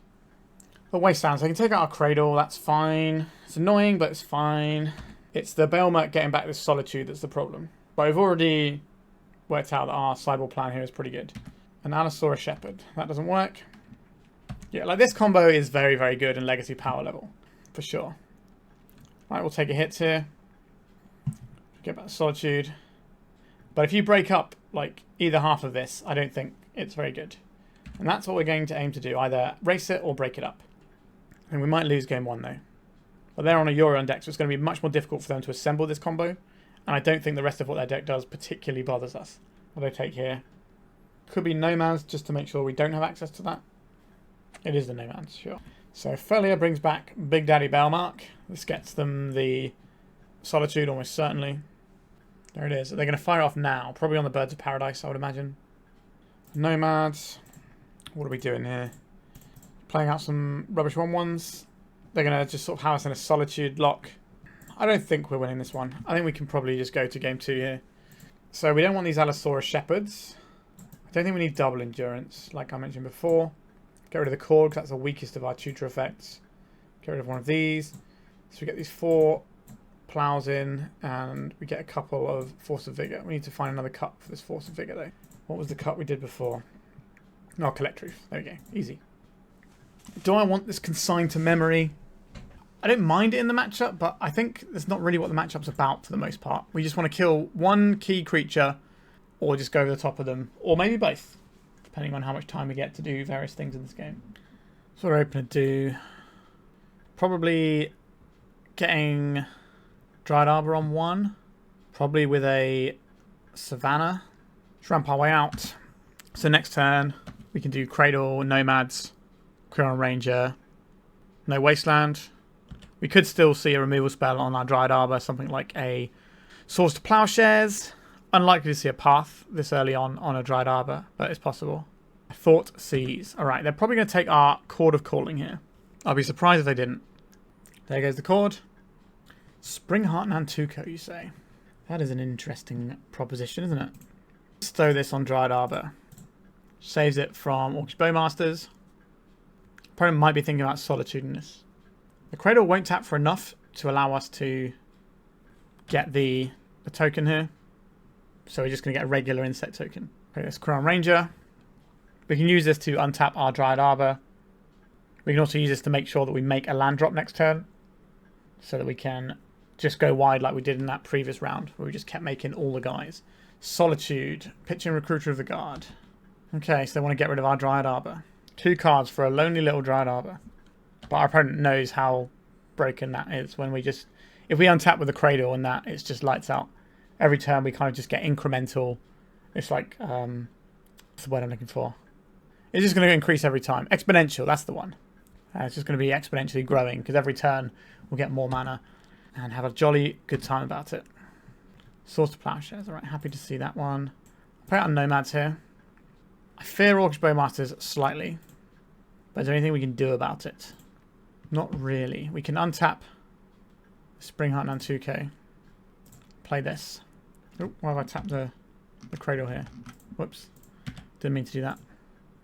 S1: The Wasteland, so I can take out our Cradle, that's fine. It's annoying, but it's fine. It's the Behemoth getting back this Solitude that's the problem. But we've already worked out that our sideboard plan here is pretty good. An Allosaurus Shepherd. That doesn't work. Yeah, like this combo is very, very good in Legacy power level. For sure. Right, we'll take a hit here. Get back to Solitude. But if you break up, like, either half of this, I don't think it's very good. And that's what we're going to aim to do. Either race it or break it up. And we might lose game 1, though. But they're on a Euro deck, so it's going to be much more difficult for them to assemble this combo. And I don't think the rest of what their deck does particularly bothers us. What do I take here? Could be Nomads, just to make sure we don't have access to that. It is the Nomads, sure. So Felia brings back Big Daddy Behemoth. This gets them the Solitude almost certainly. There it is. They're going to fire off now. Probably on the Birds of Paradise, I would imagine. Nomads. What are we doing here? Playing out some rubbish 1/1s. They're going to just sort of have us in a Solitude lock. I don't think we're winning this one. I think we can probably just go to game 2 here. So we don't want these Allosaurus Shepherds. I don't think we need double Endurance, like I mentioned before. Get rid of the Chord, because that's the weakest of our tutor effects. Get rid of one of these. So we get these 4 plows in, and we get a couple of Force of Vigor. We need to find another cut for this Force of Vigor, though. What was the cut we did before? No, Collector Ouphe. There we go. Easy. Do I want this consigned to memory? I don't mind it in the matchup, but I think that's not really what the matchup's about for the most part. We just want to kill one key creature, or just go over the top of them, or maybe both, depending on how much time we get to do various things in this game. So what are we open to do? Probably getting Dryad Arbor on 1. Probably with a Savannah. Let's ramp our way out. So next turn, we can do Cradle, Nomads, Quirion Ranger, no Wasteland. We could still see a removal spell on our Dryad Arbor, something like a Source to Plowshares. Unlikely to see a path this early on a Dryad Arbor, but it's possible. Thought Seas. Alright, they're probably going to take our Chord of Calling here. I'll be surprised if they didn't. There goes the chord. Springheart Nantuko, you say? That is an interesting proposition, isn't it? Stow this on Dryad Arbor. Saves it from Orcish Bowmasters. Opponent might be thinking about Solitude in this. The Cradle won't tap for enough to allow us to get the token here. So we're just going to get a regular insect token. Okay, this Quirion Ranger. We can use this to untap our Dryad Arbor. We can also use this to make sure that we make a land drop next turn. So that we can just go wide like we did in that previous round. Where we just kept making all the guys. Solitude. Pitching Recruiter of the Guard. Okay, so they want to get rid of our Dryad Arbor. 2 cards for a lonely little Dryad Arbor. But our opponent knows how broken that is when we just... If we untap with the Cradle and that, it's just lights out. Every turn we kind of just get incremental. It's like... what's the word I'm looking for? It's just going to increase every time. Exponential, that's the one. It's just going to be exponentially growing because every turn we'll get more mana and have a jolly good time about it. Source to Plowshares. Alright, happy to see that one. I'll put it on Nomads here. I fear Orcish Bowmasters slightly. But is there anything we can do about it? Not really. We can untap Springheart Nantuko. Play this. Oh, why have I tapped the Cradle here? Whoops. Didn't mean to do that.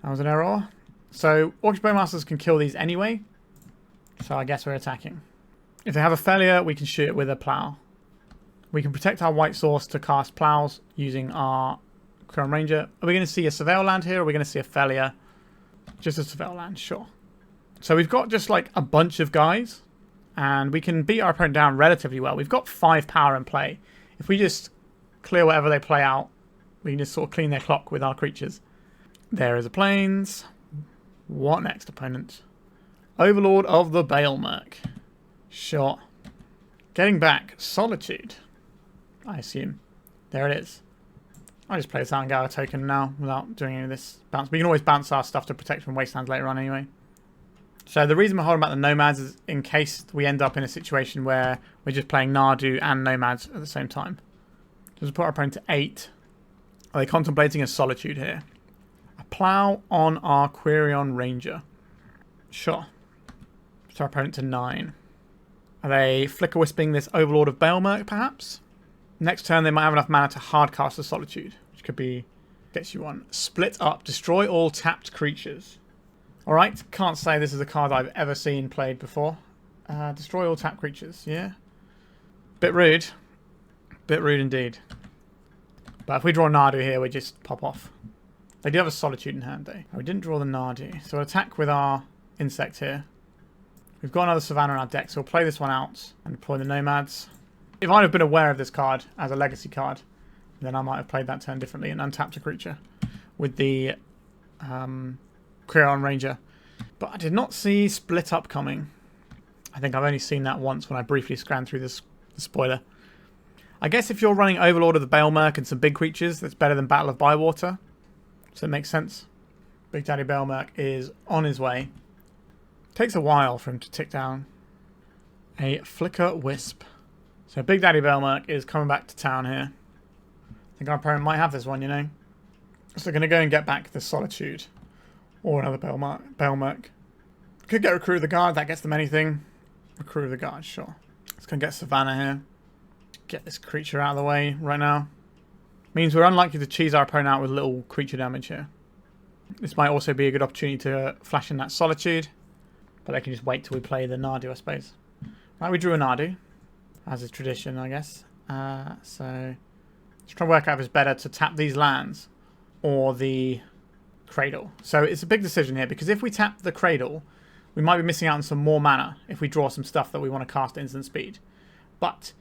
S1: That was an error. So, Orcish Bowmasters can kill these anyway. So I guess we're attacking. If they have a failure, we can shoot it with a plow. We can protect our white source to cast plows using our Quirion Ranger. Are we going to see a Surveil land here? Or are we going to see a failure? Just a Surveil land, sure. So we've got just like a bunch of guys. And we can beat our opponent down relatively well. We've got 5 power in play. If we just clear whatever they play out, we can just sort of clean their clock with our creatures. There is a Plains. What next, opponent? Overlord of the Baelmerk. Sure. Getting back. Solitude. I assume. There it is. I'll just play this out and get a token now without doing any of this bounce. We can always bounce our stuff to protect from wastelands later on anyway. So the reason we're holding back the Nomads is in case we end up in a situation where we're just playing Nadu and Nomads at the same time. So we'll put our opponent to 8. Are they contemplating a Solitude here? A plow on our Quirion Ranger. Sure. So our opponent to 9. Are they Flicker Wisping this Overlord of Baelmerk, perhaps? Next turn, they might have enough mana to hardcast the Solitude, which could be... Gets you one. Split up. Destroy all tapped creatures. Alright, can't say this is a card I've ever seen played before. Destroy all tapped creatures, yeah? Bit rude. Bit rude indeed. But if we draw Nadu here, we just pop off. They do have a Solitude in hand, though. Oh, we didn't draw the Nadu. So we'll attack with our insect here. We've got another Savannah in our deck, so we'll play this one out and deploy the Nomads. If I'd have been aware of this card as a legacy card, then I might have played that turn differently and untapped a creature with the Quirion Ranger. But I did not see Split Up coming. I think I've only seen that once when I briefly scanned through the spoiler. I guess if you're running Overlord of the Baelmerk and some big creatures, that's better than Battle of Bywater. So it makes sense. Big Daddy Baelmerk is on his way. Takes a while for him to tick down. A Flicker Wisp. So Big Daddy Baelmerk is coming back to town here. I think our opponent might have this one, you know. So they're going to go and get back the Solitude. Or another Baelmerk. Could get Recruit of the Guard, that gets them anything. Recruit of the Guard, sure. Let's go and get Savannah here. Get this creature out of the way right now. Means we're unlikely to cheese our opponent out with little creature damage here. This might also be a good opportunity to flash in that Solitude. But they can just wait till we play the Nadu, I suppose. Right, we drew a Nadu. As is tradition, I guess. So, let's try and work out if it's better to tap these lands or the Cradle. So, it's a big decision here, because if we tap the Cradle, we might be missing out on some more mana if we draw some stuff that we want to cast at instant speed. But,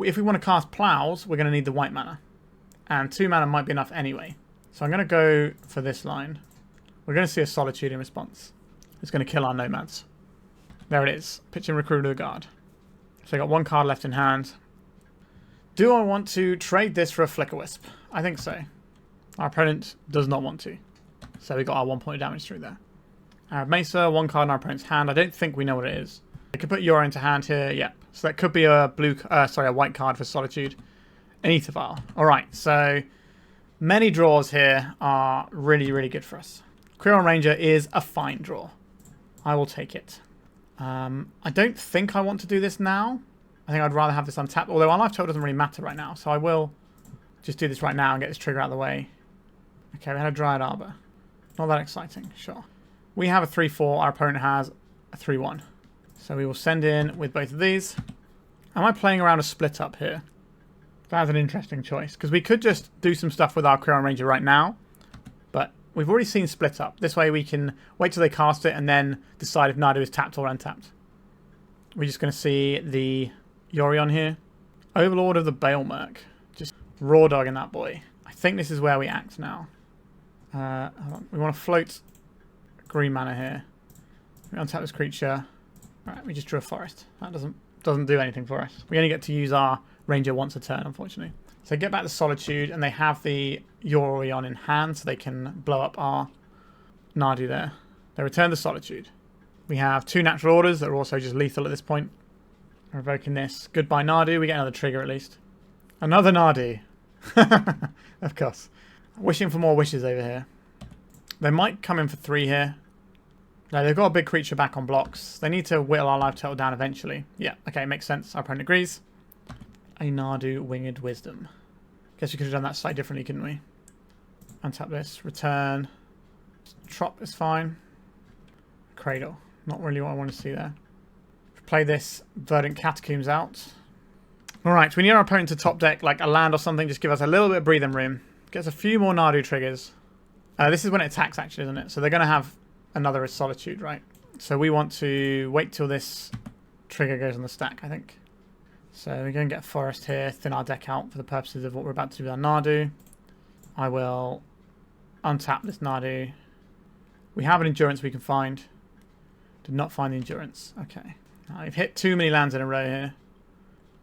S1: if we want to cast Plows, we're going to need the white mana. And 2 mana might be enough anyway. So, I'm going to go for this line. We're going to see a Solitude in response. It's going to kill our Nomads. There it is. Pitch and Recruit of the Guard. So I got 1 card left in hand. Do I want to trade this for a Flicker Wisp? I think so. Our opponent does not want to. So we got our 1 point of damage through there. Mesa, 1 card in our opponent's hand. I don't think we know what it is. I could put Yora into hand here. Yep. So that could be a a white card for Solitude. An Ether Vial. Alright, so many draws here are really, really good for us. Quirion Ranger is a fine draw. I will take it. I don't think I want to do this now. I think I'd rather have this untapped, although our life total doesn't really matter right now, so I will just do this right now and get this trigger out of the way. Okay, we had a Dryad Arbor. Not that exciting, sure. We have a 3-4, our opponent has a 3-1. So we will send in with both of these. Am I playing around a split up here? That's an interesting choice, because we could just do some stuff with our Quirion Ranger right now, but we've already seen split up. This way we can wait till they cast it and then decide if Nadu is tapped or untapped. We're just going to see the Yorion here. Overlord of the Balemerc. Just raw dogging that boy. I think this is where we act now. Hold on. We want to float green mana here. We untap this creature. Right, we just drew a forest. That doesn't do anything for us. We only get to use our Ranger once a turn, unfortunately. So get back to Solitude, and they have the Yorion in hand, so they can blow up our Nadu there. They return to Solitude. We have 2 natural orders that are also just lethal at this point. Revoking this. Goodbye, Nadu. We get another trigger at least. Another Nadu. Of course. Wishing for more wishes over here. They might come in for 3 here. No, they've got a big creature back on blocks. They need to whittle our life total down eventually. Yeah, okay, makes sense. Our opponent agrees. A Nadu Winged Wisdom. Guess we could have done that slightly differently, couldn't we? Untap this. Return. Trop is fine. Cradle. Not really what I want to see there. Play this Verdant Catacombs out. Alright, we need our opponent to top deck like a land or something. Just give us a little bit of breathing room. Get us a few more Nadu triggers. This is when it attacks, actually, isn't it? So they're going to have another Solitude, right? So we want to wait till this trigger goes on the stack, I think. So we're going to get a forest here, thin our deck out for the purposes of what we're about to do with our Nadu. I will untap this Nadu. We have an endurance we can find. Did not find the endurance. Okay. Now we've hit too many lands in a row here.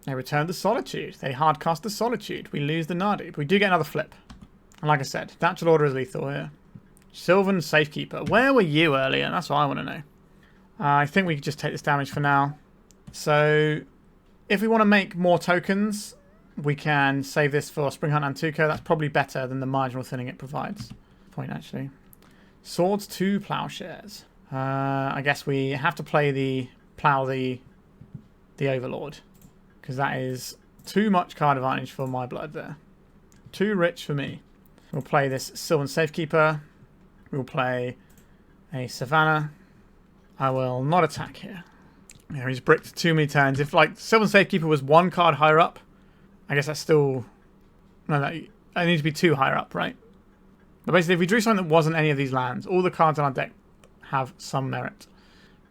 S1: They return to Solitude. They hardcast the Solitude. We lose the Nadu. But we do get another flip. And like I said, natural order is lethal here. Sylvan Safekeeper. Where were you earlier? That's what I want to know. I think we could just take this damage for now. So if we want to make more tokens, we can save this for Springheart Nantuko. That's probably better than the marginal thinning it provides. Point, actually. Swords to Plowshares. I guess we have to play the plow the Overlord, because that is too much card advantage for my blood there. Too rich for me. We'll play this Sylvan Safekeeper. We'll play a Savannah. I will not attack here. Yeah, he's bricked too many turns. If like Sylvan Safekeeper was 1 card higher up, I guess that's still... No, I need to be 2 higher up, right? But basically, if we drew something that wasn't any of these lands, all the cards on our deck have some merit.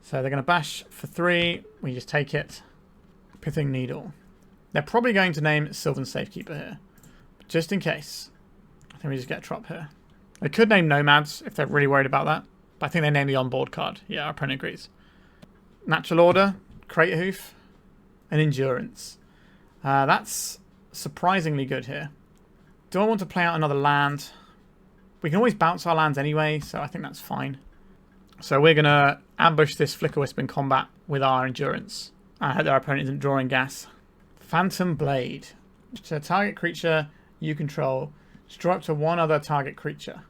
S1: So they're going to bash for 3. We just take it. Pithing Needle. They're probably going to name Sylvan Safekeeper here. But just in case, I think we just get a Trop here. They could name Nomads if they're really worried about that. But I think they name the on-board card. Yeah, our opponent agrees. Natural Order, Craterhoof, and Endurance. That's surprisingly good here. Do I want to play out another land? We can always bounce our lands anyway, so I think that's fine. So we're going to ambush this Flickerwisp in combat with our Endurance. I hope our opponent isn't drawing gas. Phantom Blade. So target creature you control. Draw up to 1 other target creature.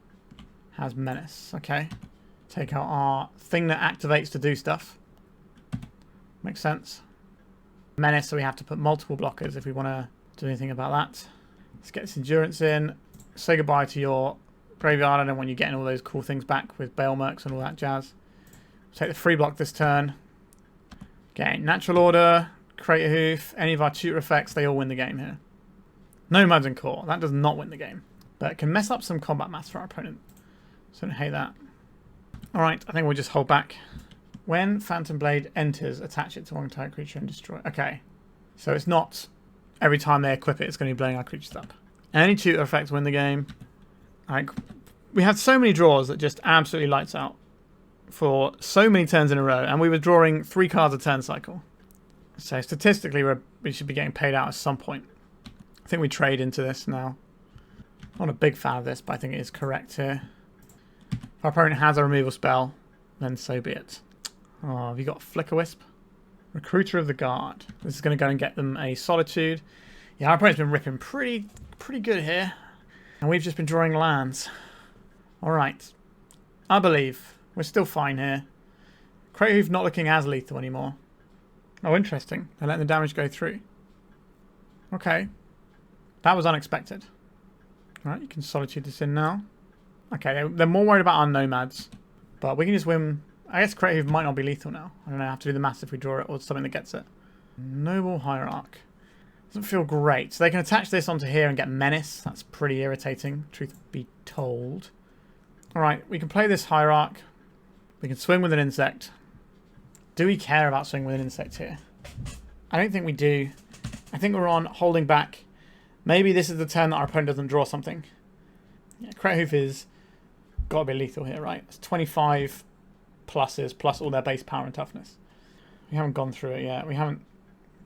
S1: Has Menace. Okay. Take out our thing that activates to do stuff. Makes sense. Menace, so we have to put multiple blockers if we want to do anything about that. Let's get this Endurance in. Say goodbye to your graveyard. I don't want you getting all those cool things back with Balemercs and all that jazz. Take the free block this turn. Okay, Natural Order, Craterhoof, any of our tutor effects, they all win the game here. Nomads and en-Kor, that does not win the game. But it can mess up some combat mass for our opponent. So I don't hate that. Alright, I think we'll just hold back. When Phantom Blade enters, attach it to 1 target creature and destroy. Okay. So it's not every time they equip it, it's going to be blowing our creatures up. Any tutor effects win the game. Like, we had so many draws that just absolutely lights out for so many turns in a row, and we were drawing 3 cards a turn cycle. So statistically, we should be getting paid out at some point. I think we trade into this now. Not a big fan of this, but I think it is correct here. If our opponent has a removal spell, then so be it. Oh, have you got Flickerwisp? Recruiter of the Guard. This is going to go and get them a Solitude. Yeah, our opponent's been ripping pretty good here. And we've just been drawing lands. Alright. I believe. We're still fine here. Craterhoof not looking as lethal anymore. Oh, interesting. They're letting the damage go through. Okay. That was unexpected. Alright, you can Solitude this in now. Okay, they're more worried about our Nomads. But we can just win. I guess Craterhoof might not be lethal now. I don't know, I have to do the math if we draw it or something that gets it. Noble Hierarch. Doesn't feel great. So they can attach this onto here and get Menace. That's pretty irritating, truth be told. Alright, we can play this Hierarch. We can swing with an insect. Do we care about swinging with an insect here? I don't think we do. I think we're on holding back. Maybe this is the turn that our opponent doesn't draw something. Yeah, Craterhoof is got to be lethal here, right? It's 25 pluses plus all their base power and toughness. We haven't gone through it yet. We haven't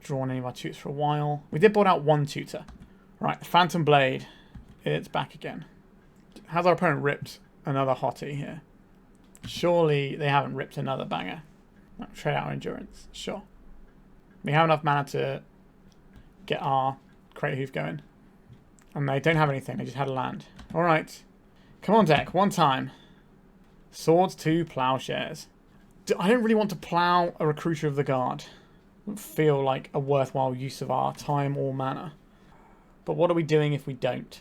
S1: drawn any of our tutors for a while. We did board out one tutor. Right, Phantom Blade. It's back again. Has our opponent ripped another hottie here? Surely they haven't ripped another banger. Trade out our endurance. Sure. We have enough mana to get our Craterhoof going. And they don't have anything. They just had a land. Alright. Come on, deck. One time. Swords to Plowshares. I don't really want to plow a Recruiter of the Guard. Doesn't feel like a worthwhile use of our time or mana. But what are we doing if we don't?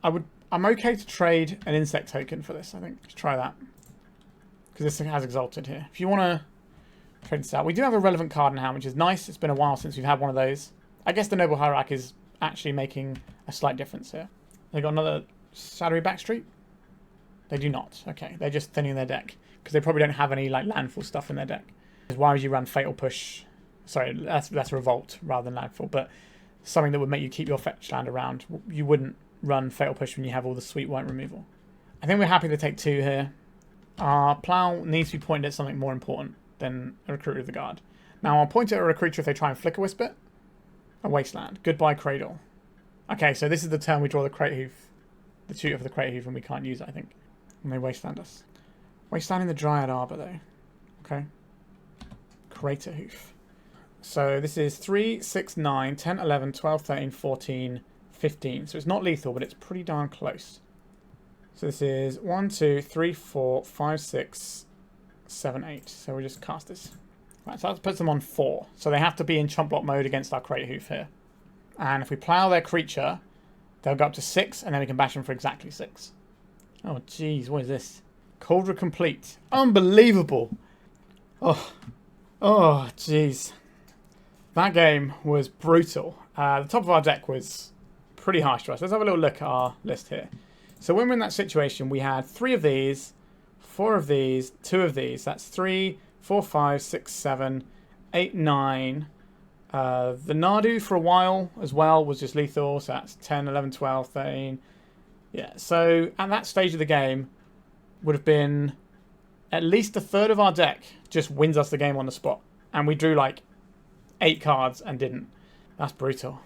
S1: I'm okay to trade an insect token for this, I think. Let's try that. Because this thing has Exalted here. If you want to trade this out. We do have a relevant card in hand, which is nice. It's been a while since we've had one of those. I guess the Noble Hierarch is actually making a slight difference here. They got another Shadowy Backstreet? They do not. Okay, they're just thinning their deck. Because they probably don't have any like landfall stuff in their deck. Why would you run Fatal Push? Sorry, that's Revolt rather than Landfall. But something that would make you keep your fetch land around. You wouldn't run Fatal Push when you have all the sweet white removal. I think we're happy to take two here. Our Plow needs to be pointed at something more important than a Recruiter of the Guard. Now I'll point at a Recruiter if they try and Flicker Wisp it. A Wasteland. Goodbye Cradle. Okay, so this is the turn we draw the Craterhoof. The tutor for the Craterhoof and we can't use it, I think. And they Wasteland us. Wastelanding the Dryad Arbor though. Okay. Craterhoof. So this is 3, 6, 9, 10, 11, 12, 13, 14, 15. So it's not lethal, but it's pretty darn close. So this is 1, 2, 3, 4, 5, 6, 7, 8. So we just cast this. Right, so that puts them on 4. So they have to be in chump block mode against our Craterhoof here. And if we plow their creature, they'll go up to 6, and then we can bash them for exactly 6. Oh, jeez, what is this? Cauldron complete. Unbelievable. Oh, jeez. That game was brutal. The top of our deck was pretty harsh to us. Let's have a little look at our list here. So when we're in that situation, we had 3 of these, 4 of these, 2 of these. That's 3, 4, 5, 6, 7, 8, 9. The Nadu for a while as well was just lethal. So that's 10, 11, 12, 13. Yeah, so at that stage of the game would have been at least a third of our deck just wins us the game on the spot. And we drew like 8 cards and didn't. That's brutal.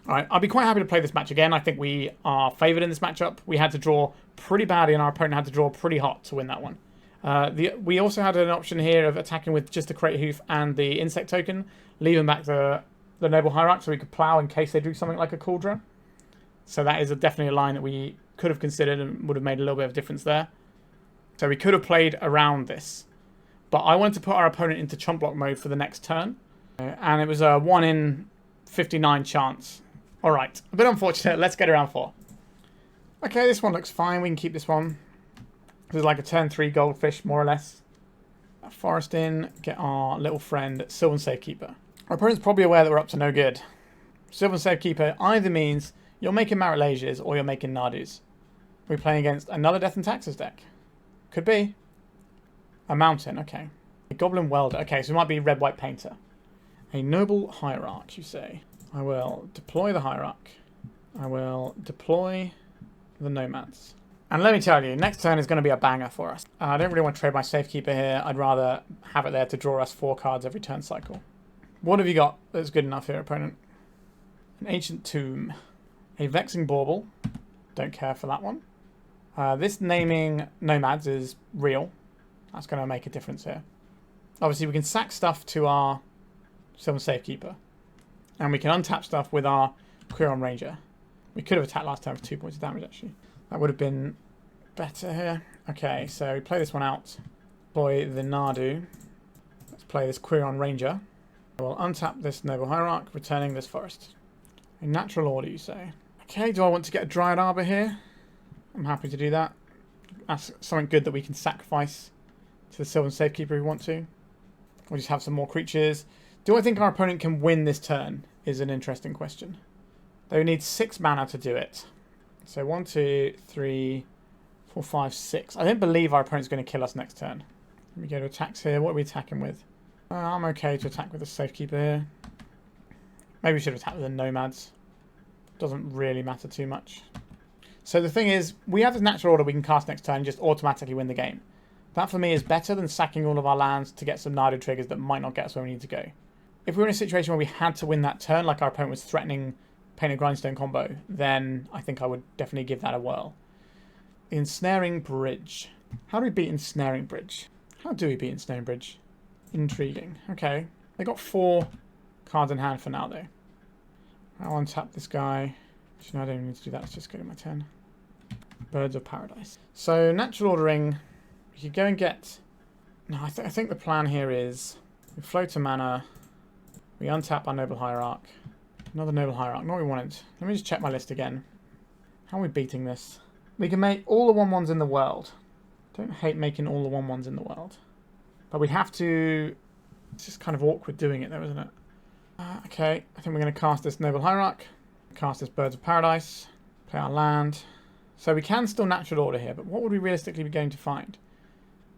S1: Alright, I'll be quite happy to play this match again. I think we are favoured in this matchup. We had to draw pretty badly and our opponent had to draw pretty hot to win that one. We also had an option here of attacking with just the Craterhoof and the Insect token, leaving back the Noble Hierarch so we could plow in case they drew something like a Cauldron. So that is definitely a line that we could have considered and would have made a little bit of difference there. So we could have played around this. But I wanted to put our opponent into chump block mode for the next turn. And it was a 1 in 59 chance. Alright, a bit unfortunate. Let's get around 4. Okay, this one looks fine. We can keep this one. This is like a turn 3 goldfish, more or less. Forest in, get our little friend Sylvan Safekeeper. Our opponent's probably aware that we're up to no good. Sylvan Safekeeper either means you're making Marit or you're making Nadus. We're playing against another Death and Taxes deck. Could be. A mountain, okay. A Goblin Welder, okay, so it might be Red-White Painter. A Noble Hierarch, you say. I will deploy the Hierarch. I will deploy the Nomads. And let me tell you, next turn is going to be a banger for us. I don't really want to trade my Safekeeper here. I'd rather have it there to draw us 4 cards every turn cycle. What have you got that's good enough here, opponent? An Ancient Tomb. A Vexing Bauble. Don't care for that one. This naming Nomads is real. That's going to make a difference here. Obviously, we can sack stuff to our Sylvan Safekeeper. And we can untap stuff with our Quirion Ranger. We could have attacked last turn for 2 points of damage, actually. That would have been better here. Okay, so we play this one out. Deploy the Nadu. Let's play this Quirion Ranger. We'll untap this Noble Hierarch, returning this forest. In natural order, you say. Okay, do I want to get a Dryad Arbor here? I'm happy to do that. That's something good that we can sacrifice to the Sylvan Safekeeper if we want to. We'll just have some more creatures. Do I think our opponent can win this turn? Is an interesting question. They would need 6 mana to do it. So 1, 2, 3, 4, 5, 6. I don't believe our opponent's going to kill us next turn. Let me go to attacks here. What are we attacking with? I'm okay to attack with the Safekeeper here. Maybe we should attack with the Nomads. Doesn't really matter too much. So the thing is, we have this natural order we can cast next turn and just automatically win the game. That for me is better than sacking all of our lands to get some Nadu triggers that might not get us where we need to go. If we were in a situation where we had to win that turn, like our opponent was threatening Painted Grindstone combo, then I think I would definitely give that a whirl. The Ensnaring Bridge. How do we beat Ensnaring Bridge? How do we beat Ensnaring Bridge? Intriguing. Okay. They got 4 cards in hand for now, though. I'll untap this guy. Actually, no, I don't even need to do that. Let's just go to my turn. Birds of Paradise. So, natural ordering. We could go and get... No, I think the plan here is... We float a mana. We untap our Noble Hierarch. Another Noble Hierarch. Not what we wanted. Let me just check my list again. How are we beating this? We can make all the 1/1s in the world. Don't hate making all the 1/1s in the world. But we have to... It's just kind of awkward doing it though, isn't it? Okay, I think we're going to cast this Noble Hierarch. Cast this Birds of Paradise. Play our land. So we can still natural order here, but what would we realistically be going to find?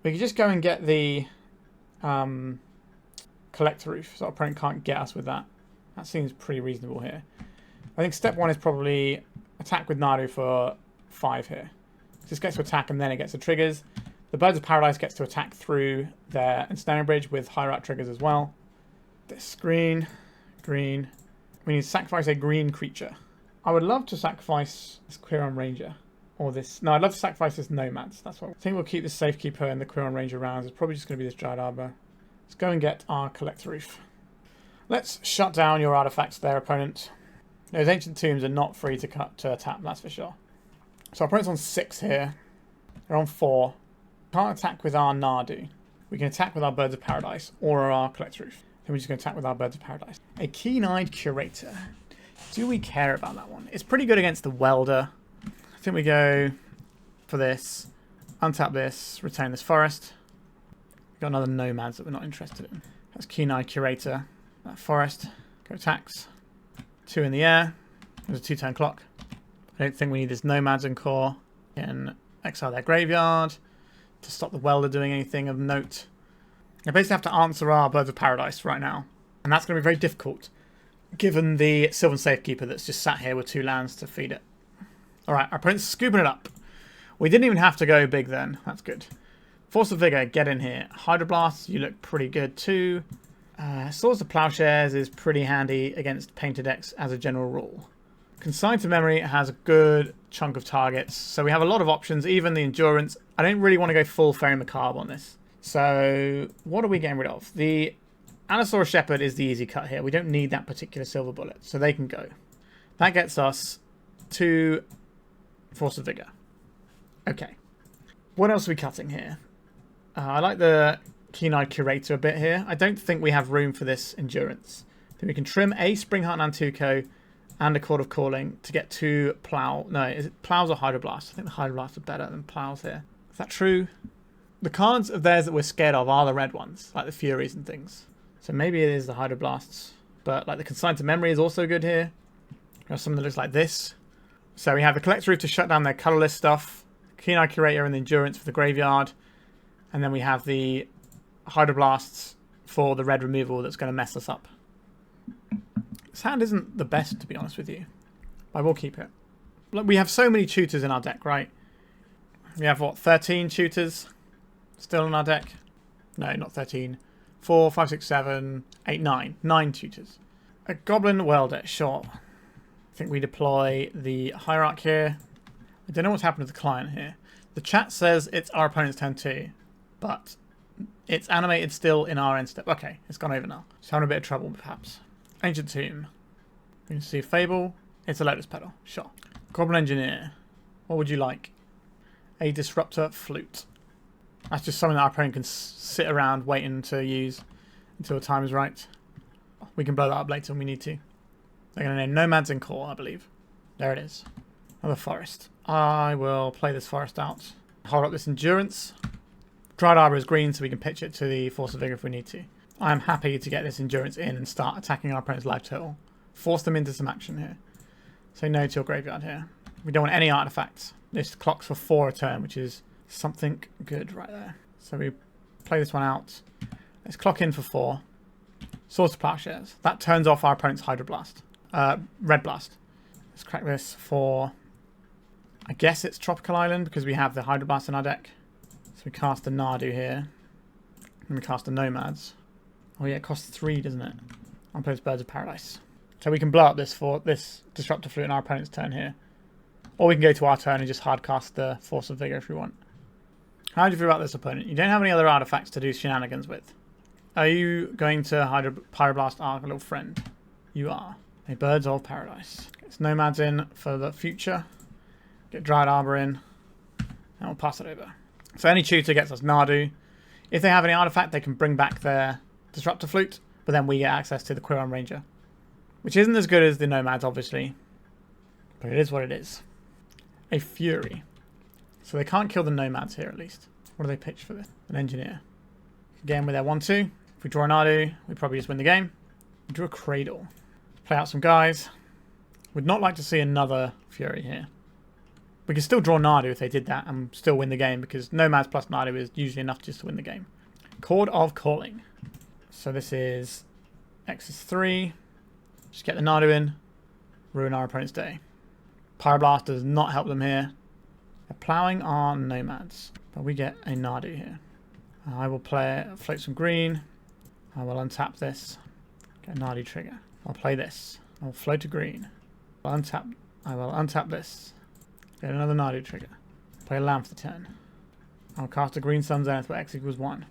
S1: We could just go and get the Collector Ouphe, so our opponent can't get us with that. That seems pretty reasonable here. I think step 1 is probably attack with Nadu for 5 here. Just gets to attack and then it gets the triggers. The Birds of Paradise gets to attack through their Ensnaring Bridge with Hierarch triggers as well. This green. We need to sacrifice a green creature. I would love to sacrifice this Quirion Ranger. Or this... No, I'd love to sacrifice this Nomads. That's what I think we'll keep this Safekeeper and the Quirion Ranger around. It's probably just going to be this Dryad Arbor. Let's go and get our Collector Ouphe. Let's shut down your artifacts there, opponent. Those Ancient Tombs are not free to tap, that's for sure. So our opponent's on 6 here. They're on 4. Can't attack with our Nadu. We can attack with our Birds of Paradise or our Collector Ouphe. Then we're just going to attack with our Birds of Paradise. A Keen-Eyed Curator. Do we care about that one? It's pretty good against the Welder. I think we go for this. Untap this. Retain this forest. We've got another Nomads that we're not interested in. That's Keen-Eyed Curator. That forest. Go attacks. 2 in the air. There's a 2-turn clock. I don't think we need this Nomads en-Kor. Can exile their graveyard to stop the Welder doing anything of note. I basically have to answer our Birds of Paradise right now. And that's going to be very difficult, given the Sylvan Safekeeper that's just sat here with 2 lands to feed it. Alright, our opponent's scooping it up. We didn't even have to go big then. That's good. Force of Vigor, get in here. Hydroblast, you look pretty good too. Swords of Plowshares is pretty handy against painted decks as a general rule. Consign to Memory has a good chunk of targets, so we have a lot of options, even the Endurance. I don't really want to go full Faerie Macabre on this. So, what are we getting rid of? The Allosaurus Shepherd is the easy cut here. We don't need that particular silver bullet, so they can go. That gets us to Force of Vigor. Okay. What else are we cutting here? I like the Keen-Eyed Curator a bit here. I don't think we have room for this Endurance. Then we can trim a Springheart Nantuko and a Chord of Calling to get 2 Plow... No, is it Plows or Hydroblast? I think the Hydroblast are better than Plows here. Is that true? The cards of theirs that we're scared of are the red ones, like the Furies and things. So maybe it is the Hydroblasts. But like the Consign to Memory is also good here. We have something that looks like this. So we have the Collector Ouphe to shut down their colourless stuff. Keen-Eyed Curator and the Endurance for the graveyard. And then we have the Hydroblasts for the red removal that's going to mess us up. This hand isn't the best, to be honest with you. I will keep it. Look, we have so many tutors in our deck, right? We have, what, 13 tutors still in our deck? No, not 13. 4, 5, 6, 7, 8, 9. 9 tutors. A Goblin Welder, sure. I think we deploy the Hierarch here. I don't know what's happened to the client here. The chat says it's our opponent's turn too, but it's animated still in our end step. Okay, it's gone over now. It's having a bit of trouble, perhaps. Ancient Tomb. We can see Fable. It's a Lotus Petal, sure. Goblin Engineer. What would you like? a Disruptor Flute. That's just something that our opponent can sit around waiting to use until the time is right. We can blow that up later when we need to. They're going to name Nomads en-Kor, I believe. There it is. Another forest. I will play this forest out. Hold up this Endurance. Dryad Arbor is green, so we can pitch it to the Force of Vigor if we need to. I am happy to get this Endurance in and start attacking our opponent's life total. Force them into some action here. Say no to your graveyard here. We don't want any artifacts. This clocks for 4 a turn, which is something good right there. So we play this one out. Let's clock in for 4. Swords to Plowshares. That turns off our opponent's Hydroblast. Red Blast. Let's crack this for... I guess it's Tropical Island because we have the Hydroblast in our deck. So we cast the Nadu here. And we cast the Nomads. Oh yeah, it costs 3, doesn't it? I'll play this Birds of Paradise. So we can blow up this for this Disruptor Flute in our opponent's turn here. Or we can go to our turn and just hard cast the Force of Vigor if we want. How do you feel about this opponent? You don't have any other artifacts to do shenanigans with. Are you going to Pyroblast our little friend? You are. A Birds of Paradise. Get Nomads in for the future. Get Dryad Arbor in. And we'll pass it over. So any tutor gets us Nadu. If they have any artifact, they can bring back their Disruptor Flute. But then we get access to the Quirion Ranger. Which isn't as good as the Nomads, obviously. But it is what it is. A Fury. So they can't kill the Nomads here, at least. What do they pitch for this? An Engineer. Again, with their 1-2. If we draw an Nadu, we probably just win the game. We draw a Cradle. Play out some guys. Would not like to see another Fury here. We can still draw Nadu if they did that and still win the game, because Nomads plus Nadu is usually enough just to win the game. Chord of Calling. So this is X is 3. Just get the Nadu in. Ruin our opponent's day. Pyroblast does not help them here. They're ploughing our Nomads. But we get a Nadu here. I will float some green. I will untap this. Get a Nadu trigger. I'll play this. I'll float a green. I will untap this. Get another Nadu trigger. Play a land for the turn. I'll cast a green Sun Zenith where X equals 1.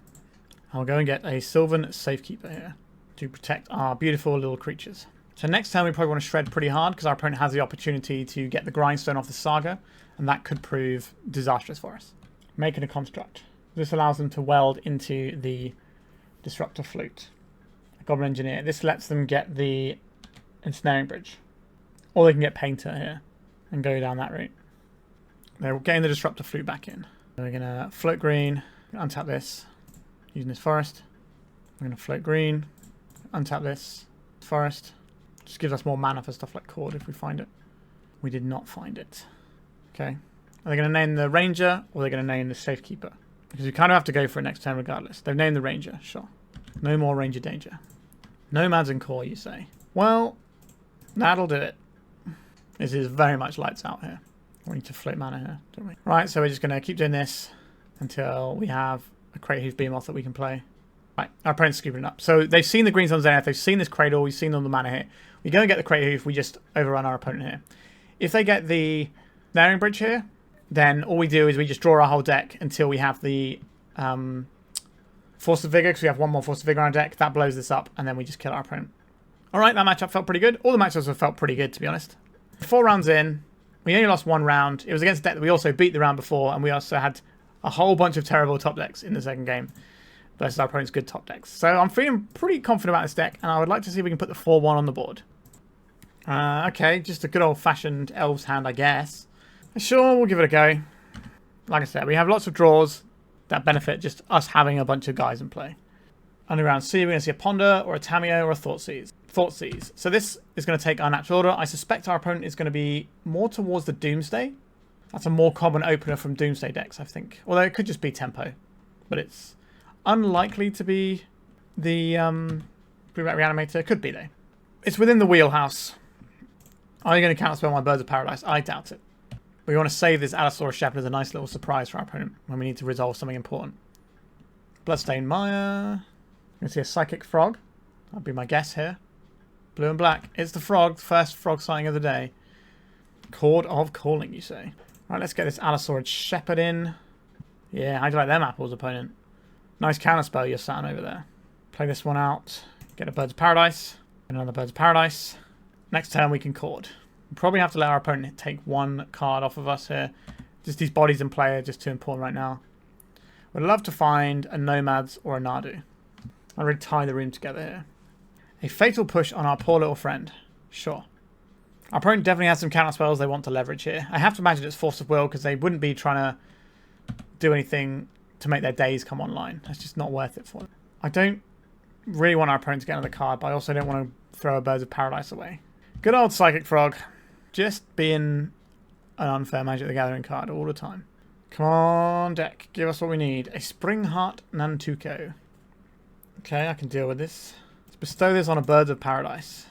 S1: I'll go and get a Sylvan Safekeeper here to protect our beautiful little creatures. So next turn we probably want to shred pretty hard because our opponent has the opportunity to get the Grindstone off the Saga, and that could prove disastrous for us. Making a construct. This allows them to weld into the Disruptor Flute. A Goblin Engineer. This lets them get the Ensnaring Bridge. Or they can get Painter here and go down that route. They're getting the Disruptor Flute back in. So we're going to float green, untap this, using this forest. We're going to float green, untap this forest. Just gives us more mana for stuff like Chord if we find it. We did not find it. Okay. Are they going to name the Ranger or are they going to name the Safekeeper? Because we kind of have to go for it next turn regardless. They've named the Ranger, sure. No more Ranger danger. Nomads en-Kor, you say? Well, that'll do it. This is very much lights out here. We need to float mana here, don't we? Right, so we're just going to keep doing this until we have a Craterhoof Behemoth that we can play. Right, our opponent's scooping it up. So they've seen the Green Sun Zenith, they've seen this Cradle, we've seen all the mana here. We go and get the Craterhoof, we just overrun our opponent here. If they get the Ensnaring Bridge here, then all we do is we just draw our whole deck until we have the Force of Vigor, because we have one more Force of Vigor on our deck. That blows this up, and then we just kill our opponent. Alright, that matchup felt pretty good. All the matchups have felt pretty good, to be honest. 4 rounds in, we only lost 1 round. It was against a deck that we also beat the round before, and we also had a whole bunch of terrible top decks in the second game versus our opponent's good top decks. So I'm feeling pretty confident about this deck, and I would like to see if we can put the 4-1 on the board. Okay, just a good old-fashioned Elves hand, I guess. Sure, we'll give it a go. Like I said, we have lots of draws that benefit just us having a bunch of guys in play. Underground Sea, we're going to see a Ponder, or a Tamiyo, or a Thoughtseize. So this is going to take our natural order. I suspect our opponent is going to be more towards the Doomsday. That's a more common opener from Doomsday decks, I think. Although it could just be Tempo. But it's unlikely to be the Blueback Reanimator. Could be, though. It's within the wheelhouse. Are you going to counterspell my Birds of Paradise? I doubt it. We want to save this Allosaurus Shepherd as a nice little surprise for our opponent when we need to resolve something important. Bloodstained Mire. I'm going to see a Psychic Frog. That'd be my guess here. Blue and black. It's the frog. The first frog sighting of the day. Chord of Calling, you say. Right, let's get this Allosaurus Shepherd in. Yeah, how'd you like them apples, opponent? Nice counterspell you're sat over there. Play this one out. Get a Birds of Paradise. Another Birds of Paradise. Next turn we can Chord. We probably have to let our opponent take 1 card off of us here. Just these bodies in play are just too important right now. Would love to find a Nomads or a Nadu. I'll really tie the room together here. A fatal push on our poor little friend. Sure. Our opponent definitely has some counter spells they want to leverage here. I have to imagine it's Force of Will because they wouldn't be trying to do anything to make their days come online. That's just not worth it for them. I don't really want our opponent to get another card, but I also don't want to throw a Birds of Paradise away. Good old Psychic Frog. Just being an unfair Magic the Gathering card all the time. Come on, deck. Give us what we need. A Springheart Nantuko. Okay, I can deal with this. Let's bestow this on a Birds of Paradise.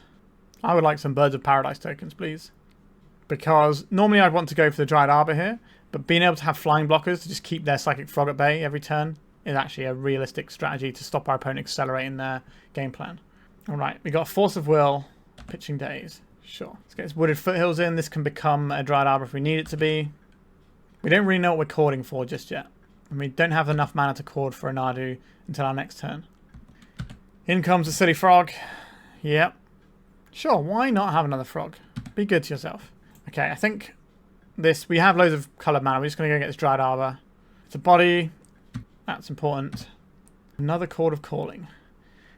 S1: I would like some Birds of Paradise tokens, please. Because normally I'd want to go for the Dryad Arbor here, but being able to have flying blockers to just keep their Psychic Frog at bay every turn is actually a realistic strategy to stop our opponent accelerating their game plan. Alright, we got Force of Will, pitching days. Sure. Let's get this Wooded Foothills in. This can become a Dryad Arbor if we need it to be. We don't really know what we're chording for just yet. And we don't have enough mana to chord for a Nadu until our next turn. In comes a silly frog. Yep. Sure, why not have another frog? Be good to yourself. Okay, I think this... We have loads of coloured mana. We're just going to go get this Dryad Arbor. It's a body. That's important. Another Chord of Calling.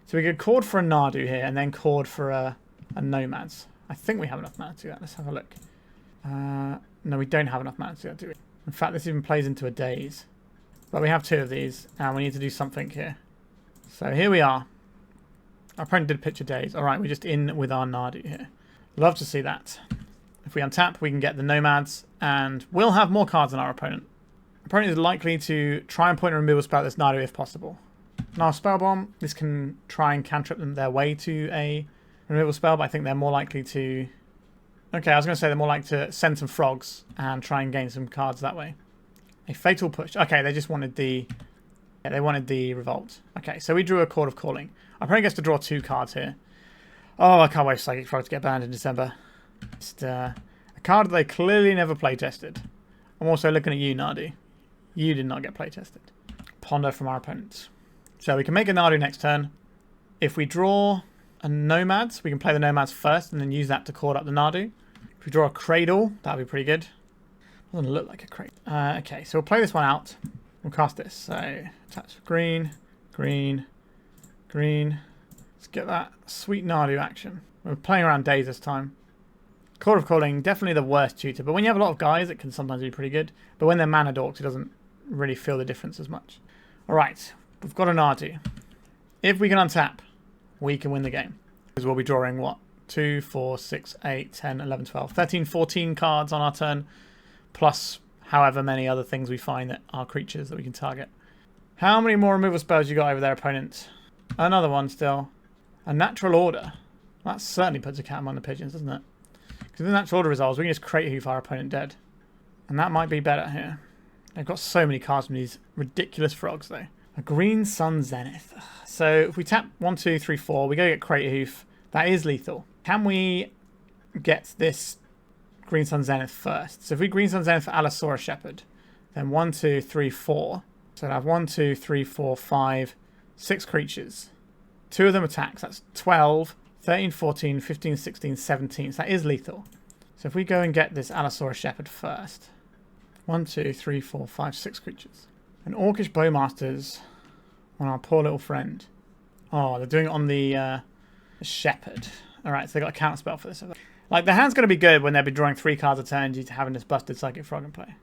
S1: So we could chord for a Nadu here and then chord for a Nomads. I think we have enough mana to do that. Let's have a look. No, we don't have enough mana to do that, do we? In fact, this even plays into a Daze. But we have two of these, and we need to do something here. So here we are. Our opponent did pitch a Daze. Alright, we're just in with our Nadu here. Love to see that. If we untap, we can get the Nomads, and we'll have more cards than our opponent. Our opponent is likely to try and point a removal spell at this Nadu if possible. Now, Spell Bomb, this can try and cantrip them their way to a removal spell, but I think they're more likely to... Okay, I was going to say they're more likely to send some frogs and try and gain some cards that way. A Fatal Push. Okay, they just wanted the... Yeah, they wanted the Revolt. Okay, so we drew a Chord of Calling. Our opponent gets to draw 2 cards here. Oh, I can't wait for Psychic Frog to get banned in December. Just a card that they clearly never playtested. I'm also looking at you, Nadu. You did not get playtested. Ponder from our opponents. So we can make a Nadu next turn. If we draw a Nomads, we can play the Nomads first and then use that to chord up the Nadu. If we draw a Cradle, that would be pretty good. Doesn't look like a Cradle. Okay, so we'll play this one out. We'll cast this. So, attach green, green, green. Let's get that sweet Nadu action. We're playing around days this time. Chord of Calling, definitely the worst tutor. But when you have a lot of guys, it can sometimes be pretty good. But when they're mana dorks, it doesn't really feel the difference as much. Alright, we've got a Nadu. If we can untap, we can win the game. Because we'll be drawing, what? 2, 4, 6, 8, 10, 11, 12, 13, 14 cards on our turn. Plus however many other things we find that are creatures that we can target. How many more removal spells you got over there, opponent? Another one still. A Natural Order. That certainly puts a cat among the pigeons, doesn't it? Because if the Natural Order resolves, we can just Craterhoof our opponent dead. And that might be better here. They've got so many cards from these ridiculous frogs, though. A Green Sun Zenith. So if we tap 1, 2, 3, 4, we go get Craterhoof. That is lethal. Can we get this Green Sun Zenith first? So if we Green Sun Zenith for Allosaurus Shepherd, then 1, 2, 3, 4. So I'd have 1, 2, 3, 4, 5, 6 creatures. 2 of them attacks. That's 12, 13, 14, 15, 16, 17. So that is lethal. So if we go and get this Allosaurus Shepherd first. 1, 2, 3, 4, 5, 6 creatures. And Orcish Bowmasters on our poor little friend. Oh, they're doing it on the Shepherd. Alright, so they got a counter spell for this. Like, the hand's going to be good when they'll be drawing 3 cards a turn due to having this busted Psychic Frog in play.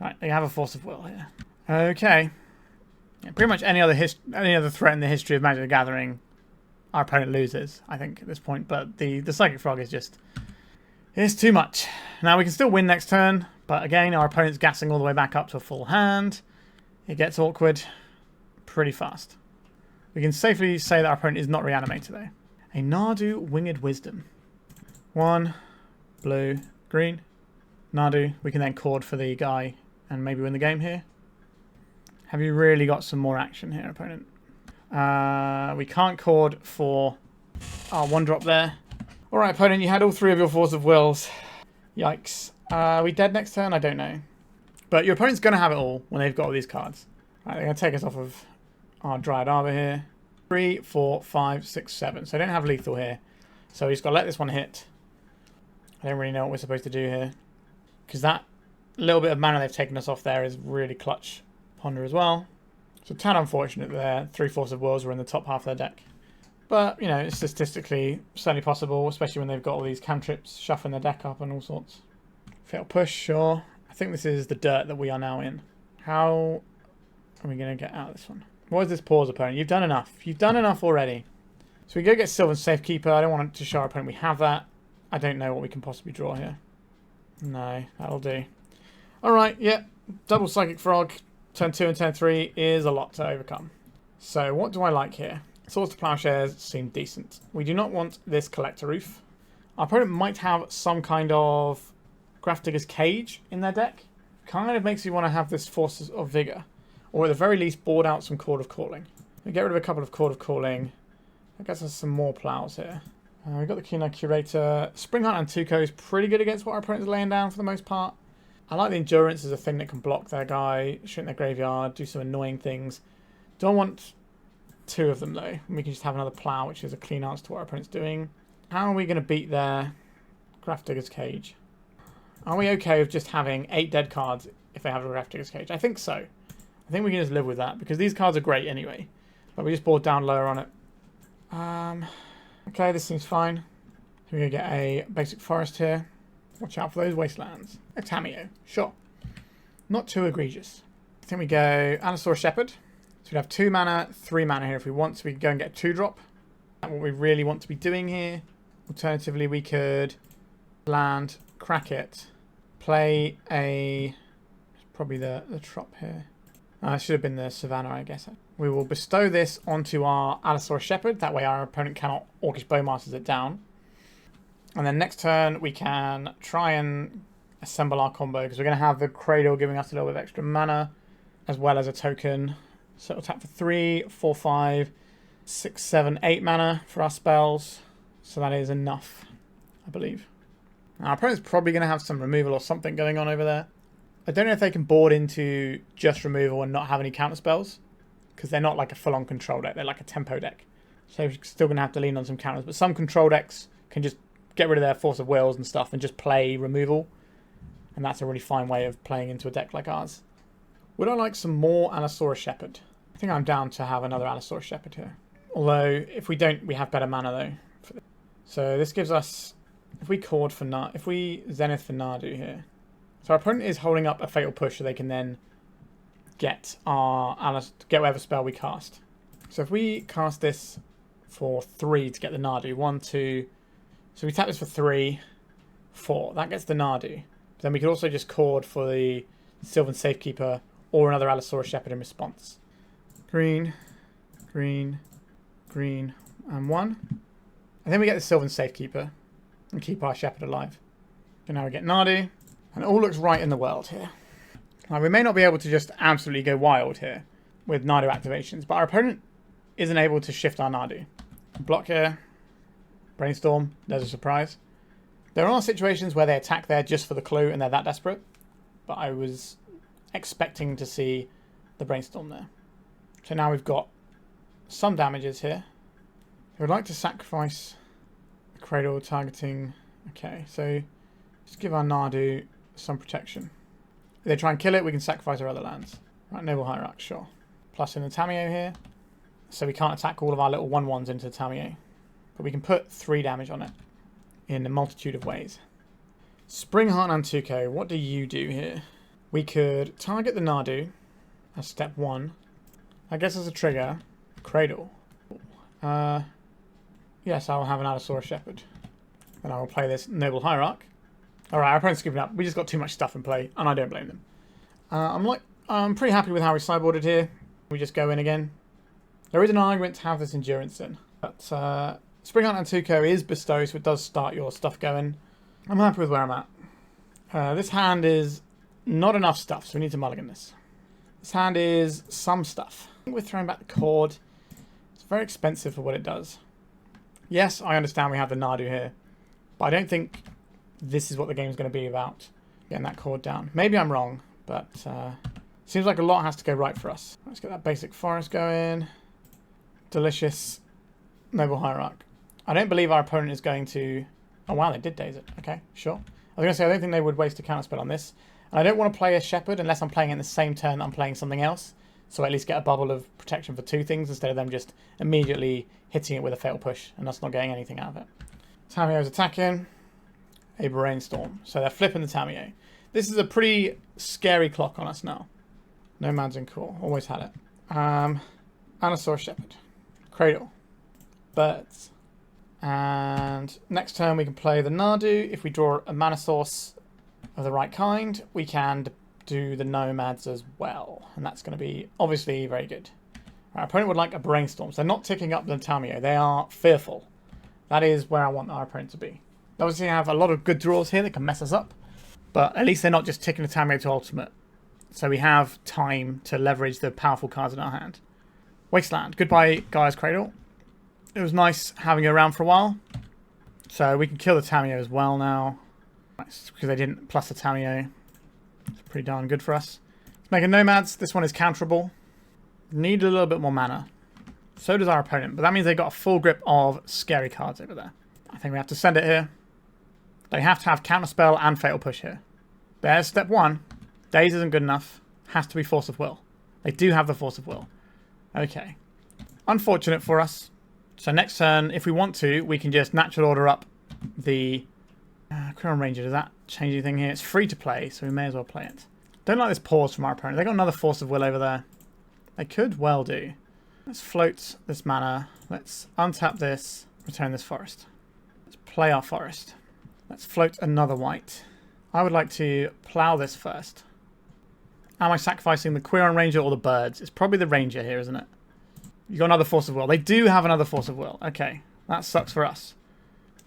S1: Alright, they have a Force of Will here. Okay. Yeah, pretty much any other threat in the history of Magic the Gathering, our opponent loses, I think, at this point. But the Psychic Frog is just... It's too much. Now, we can still win next turn, but again, our opponent's gassing all the way back up to a full hand. It gets awkward pretty fast. We can safely say that our opponent is not reanimated, though. A Nadu Winged Wisdom. 1, blue, green. Nadu. We can then chord for the guy and maybe win the game here. Have you really got some more action here, opponent? We can't chord for our 1-drop there. Alright, opponent, you had all 3 of your Force of Wills. Yikes. Are we dead next turn? I don't know. But your opponent's going to have it all when they've got all these cards. Right, they're going to take us off of our Dryad Arbor here. 3, 4, 5, 6, 7. So I don't have lethal here. So he's got to let this one hit. I don't really know what we're supposed to do here. Because that little bit of mana they've taken us off there is really clutch. Ponder as well. So tad unfortunate that their 3/4 of Worlds were in the top half of their deck. But, you know, it's statistically certainly possible, especially when they've got all these cantrips shuffling their deck up and all sorts. Fatal push, sure. I think this is the dirt that we are now in. How are we going to get out of this one? What is this pause, opponent? You've done enough. You've done enough already. So we go get Sylvan Safekeeper. I don't want to show our opponent we have that. I don't know what we can possibly draw here. No, that'll do. Alright, yeah. Double Psychic Frog. Turn 2 and turn 3 is a lot to overcome. So what do I like here? Swords to Plowshares seem decent. We do not want this Collector Ouphe. Our opponent might have some kind of Grafdigger's Cage in their deck. Kind of makes me want to have this Force of Vigor. Or at the very least board out some Chord of Calling. We get rid of a couple of Chord of Calling. That gets us some more plows here. We've got the Keen-Eyed Curator. Springheart Nantuko is pretty good against what our opponent's laying down for the most part. I like the Endurance as a thing that can block their guy, shrink their graveyard, do some annoying things. Don't want 2 of them though. We can just have another plow, which is a clean answer to what our opponent's doing. How are we going to beat their Grafdigger's Cage? Are we okay with just having 8 dead cards if they have a Grafdigger's Cage? I think so. I think we can just live with that because these cards are great anyway. But we just board down lower on it. Okay, this seems fine. So we're going to get a basic forest here. Watch out for those wastelands. A Tamiyo, sure. Not too egregious. I think we go Allosaurus Shepherd. So we'd have 2 mana, 3 mana here if we want. So we can go and get a 2-drop. That's what we really want to be doing here. Alternatively, we could land, crack it, play a... probably the trop here. It should have been the Savannah, I guess. We will bestow this onto our Allosaurus Shepherd. That way our opponent cannot Orcish Bowmasters it down. And then next turn, we can try and assemble our combo, because we're going to have the Cradle giving us a little bit of extra mana, as well as a token. So it'll tap for 3, 4, 5, 6, 7, 8 mana for our spells. So that is enough, I believe. Now, our opponent's probably going to have some removal or something going on over there. I don't know if they can board into just removal and not have any counter spells, because they're not like a full-on control deck. They're like a tempo deck. So we're still going to have to lean on some counters. But some control decks can just get rid of their Force of Wills and stuff and just play removal. And that's a really fine way of playing into a deck like ours. Would I like some more Allosaurus Shepherd? I think I'm down to have another Allosaurus Shepherd here. Although, if we don't, we have better mana though. So this gives us, if we Chord for if we Zenith for Nadu here. So our opponent is holding up a Fatal Push so they can then get get whatever spell we cast. So if we cast this for 3 to get the Nadu, 1, 2, so we tap this for 3, 4. That gets the Nadu. Then we could also just Chord for the Sylvan Safekeeper or another Allosaurus Shepherd in response. Green, green, green, and 1. And then we get the Sylvan Safekeeper and keep our Shepherd alive. So now we get Nadu, and it all looks right in the world here. Now we may not be able to just absolutely go wild here with Nadu activations, but our opponent isn't able to shift our Nadu. Block here. Brainstorm, there's a surprise. There are situations where they attack there just for the clue and they're that desperate, but I was expecting to see the Brainstorm there. So now we've got some damages here. I would like to sacrifice the Cradle targeting. Okay, so just give our Nadu some protection. If they try and kill it, we can sacrifice our other lands. Right, Noble Hierarch, sure. Plus in the Tamiyo here, so we can't attack all of our little 1/1s into the Tamiyo. But we can put 3 damage on it in a multitude of ways. Springheart Nantuko, what do you do here? We could target the Nadu as step 1. I guess as a trigger, Cradle. Yes, I will have an Allosaurus Shepherd. Then I will play this Noble Hierarch. Alright, our opponent's giving up. We just got too much stuff in play, and I don't blame them. I'm pretty happy with how we sideboarded here. We just go in again. There is an argument to have this Endurance in, but Springheart Nantuko is bestowed, so it does start your stuff going. I'm happy with where I'm at. This hand is not enough stuff, so we need to mulligan this. This hand is some stuff. I think we're throwing back the Chord. It's very expensive for what it does. Yes, I understand we have the Nadu here, but I don't think this is what the game's going to be about, getting that Chord down. Maybe I'm wrong, but seems like a lot has to go right for us. Let's get that basic forest going. Delicious Noble Hierarch. I don't believe our opponent is going to... Oh wow, they did daze it. Okay, sure. I was going to say, I don't think they would waste a counterspell on this. And I don't want to play a Shepherd unless I'm playing it in the same turn that I'm playing something else. So I at least get a bubble of protection for 2 things instead of them just immediately hitting it with a Fatal Push and us not getting anything out of it. Tamiyo's attacking. A Brainstorm. So they're flipping the Tamiyo. This is a pretty scary clock on us now. Nomads en-Kor. Always had it. Allosaurus Shepherd. Cradle. Birds. And next turn we can play the Nadu. If we draw a mana source of the right kind, we can do the Nomads as well. And that's going to be obviously very good. Our opponent would like a Brainstorm. So they're not ticking up the Tamiyo. They are fearful. That is where I want our opponent to be. Obviously, I have a lot of good draws here that can mess us up. But at least they're not just ticking the Tamiyo to ultimate. So we have time to leverage the powerful cards in our hand. Wasteland. Goodbye, Gaea's Cradle. It was nice having it around for a while. So we can kill the Tamiyo as well now. Nice, because they didn't plus the Tamiyo. It's pretty darn good for us. Let's make a Nomads. This one is counterable. Need a little bit more mana. So does our opponent. But that means they've got a full grip of scary cards over there. I think we have to send it here. They have to have Counterspell and Fatal Push here. There's step 1. Daze isn't good enough. Has to be Force of Will. They do have the Force of Will. Okay. Unfortunate for us. So next turn, if we want to, we can just natural order up the Quirion Ranger. Does that change anything here? It's free to play, so we may as well play it. Don't like this pause from our opponent. They got another Force of Will over there. They could well do. Let's float this mana. Let's untap this. Return this forest. Let's play our forest. Let's float another white. I would like to plow this first. Am I sacrificing the Quirion Ranger or the birds? It's probably the Ranger here, isn't it? You got another Force of Will. They do have another Force of Will. Okay, that sucks for us.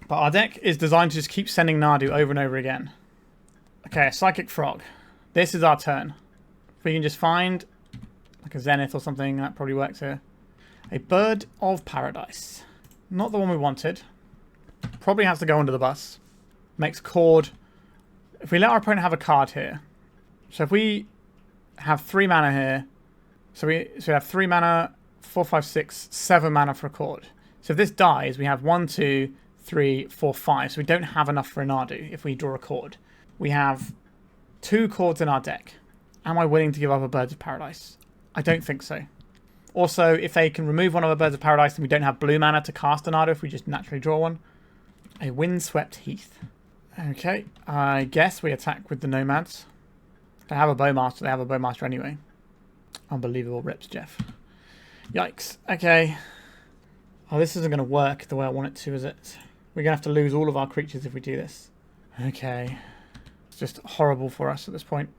S1: But our deck is designed to just keep sending Nadu over and over again. Okay, a Psychic Frog. This is our turn. If we can just find like a Zenith or something, that probably works here. A Bird of Paradise. Not the one we wanted. Probably has to go under the bus. Makes Chord. If we let our opponent have a card here. So if we have 3 mana here. So we have 3 mana, 4, 5, 6, 7 mana for a Chord. So if this dies, we have 1, 2, 3, 4, 5. So we don't have enough for a Nadu if we draw a Chord. We have 2 Chords in our deck. Am I willing to give up a Birds of Paradise? I don't think so. Also, if they can remove one of our Birds of Paradise, then we don't have blue mana to cast a Nadu if we just naturally draw one. A Windswept Heath. Okay, I guess we attack with the Nomads. They have a Bowmaster. They have a Bowmaster anyway. Unbelievable rips, Jeff. Yikes. Okay. Oh, this isn't going to work the way I want it to, is it? We're going to have to lose all of our creatures if we do this. Okay. It's just horrible for us at this point.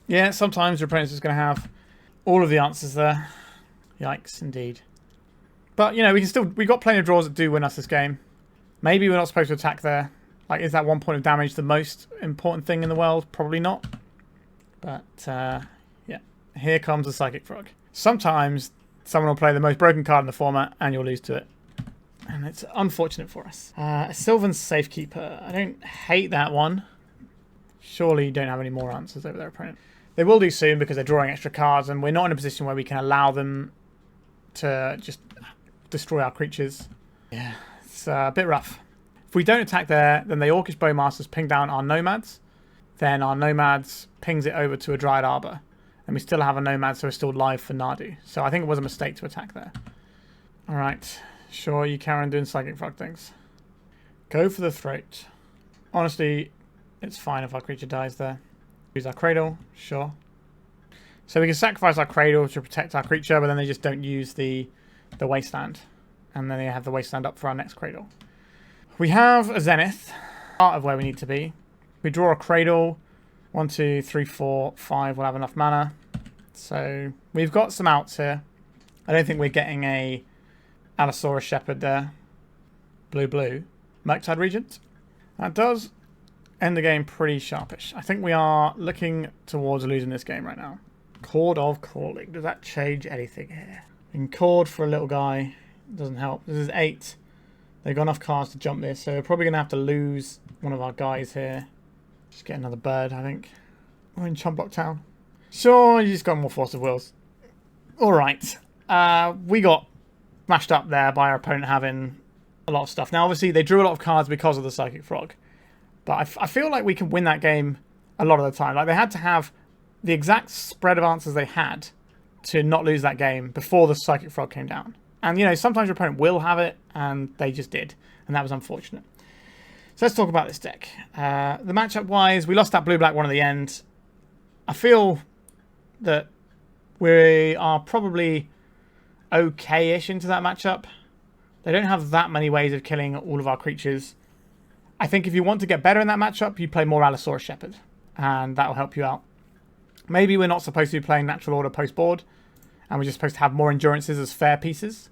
S1: Yeah, sometimes your opponent's just going to have all of the answers there. Yikes, indeed. But, you know, we got plenty of draws that do win us this game. Maybe we're not supposed to attack there. Like, is that 1 point of damage the most important thing in the world? Probably not. But, yeah. Here comes the Psychic Frog. Sometimes someone will play the most broken card in the format and you'll lose to it. And it's unfortunate for us. A Sylvan Safekeeper. I don't hate that one. Surely you don't have any more answers over their opponent. They will do soon because they're drawing extra cards and we're not in a position where we can allow them to just destroy our creatures. Yeah, it's a bit rough. If we don't attack there, then the Orcish Bowmasters ping down our Nomads. Then our Nomads pings it over to a Dryad Arbor. And we still have a Nomad, so we're still live for Nadu. So I think it was a mistake to attack there. Alright. Sure, you carry on doing Psychic Frog things. Go for the throat. Honestly, it's fine if our creature dies there. Use our Cradle. Sure. So we can sacrifice our Cradle to protect our creature, but then they just don't use the Wasteland. And then they have the Wasteland up for our next Cradle. We have a Zenith. Part of where we need to be. We draw a Cradle. 1, 2, 3, 4, 5. We'll have enough mana. So we've got some outs here. I don't think we're getting a Allosaurus Shepherd there. Blue. Murktide Regent. That does end the game pretty sharpish. I think we are looking towards losing this game right now. Chord of Calling. Does that change anything here? En-Kor for a little guy. Doesn't help. This is 8. They've got enough cards to jump this, so we're probably going to have to lose one of our guys here. Just get another bird, I think. We're in Chumblock Town. Sure, you just got more Force of Wills. Alright. We got smashed up there by our opponent having a lot of stuff. Now, obviously, they drew a lot of cards because of the Psychic Frog. But I feel like we can win that game a lot of the time. Like, they had to have the exact spread of answers they had to not lose that game before the Psychic Frog came down. And, you know, sometimes your opponent will have it, and they just did. And that was unfortunate. So let's talk about this deck. The matchup-wise, we lost that blue-black one at the end. I feel that we are probably okay-ish into that matchup. They don't have that many ways of killing all of our creatures. I think if you want to get better in that matchup, you play more Allosaurus Shepherd, and that will help you out. Maybe we're not supposed to be playing Natural Order post-board, and we're just supposed to have more Endurances as fair pieces.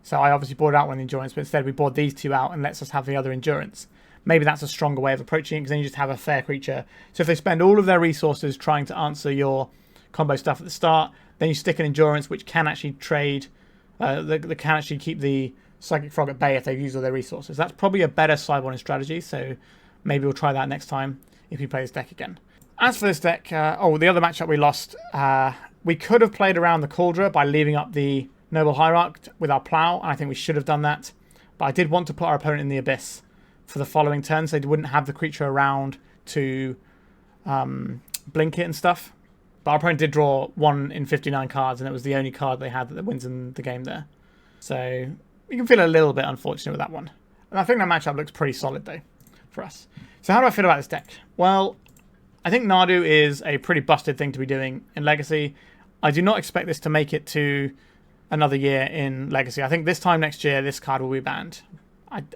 S1: So I obviously boarded out one Endurance, but instead we board these two out and lets us have the other Endurance. Maybe that's a stronger way of approaching it, because then you just have a fair creature. So if they spend all of their resources trying to answer your combo stuff at the start, then you stick an Endurance, which can actually trade, they can actually keep the Psychic Frog at bay if they've used all their resources. That's probably a better sideboarding strategy, so maybe we'll try that next time if we play this deck again. As for this deck, the other matchup we lost, we could have played around the Cauldron by leaving up the Noble Hierarch with our Plow, and I think we should have done that. But I did want to put our opponent in the Abyss for the following turn, so they wouldn't have the creature around to blink it and stuff. But our opponent did draw 1 in 59 cards, and it was the only card they had that wins in the game there. So you can feel a little bit unfortunate with that one. And I think that matchup looks pretty solid, though, for us. So how do I feel about this deck? Well, I think Nadu is a pretty busted thing to be doing in Legacy. I do not expect this to make it to another year in Legacy. I think this time next year, this card will be banned.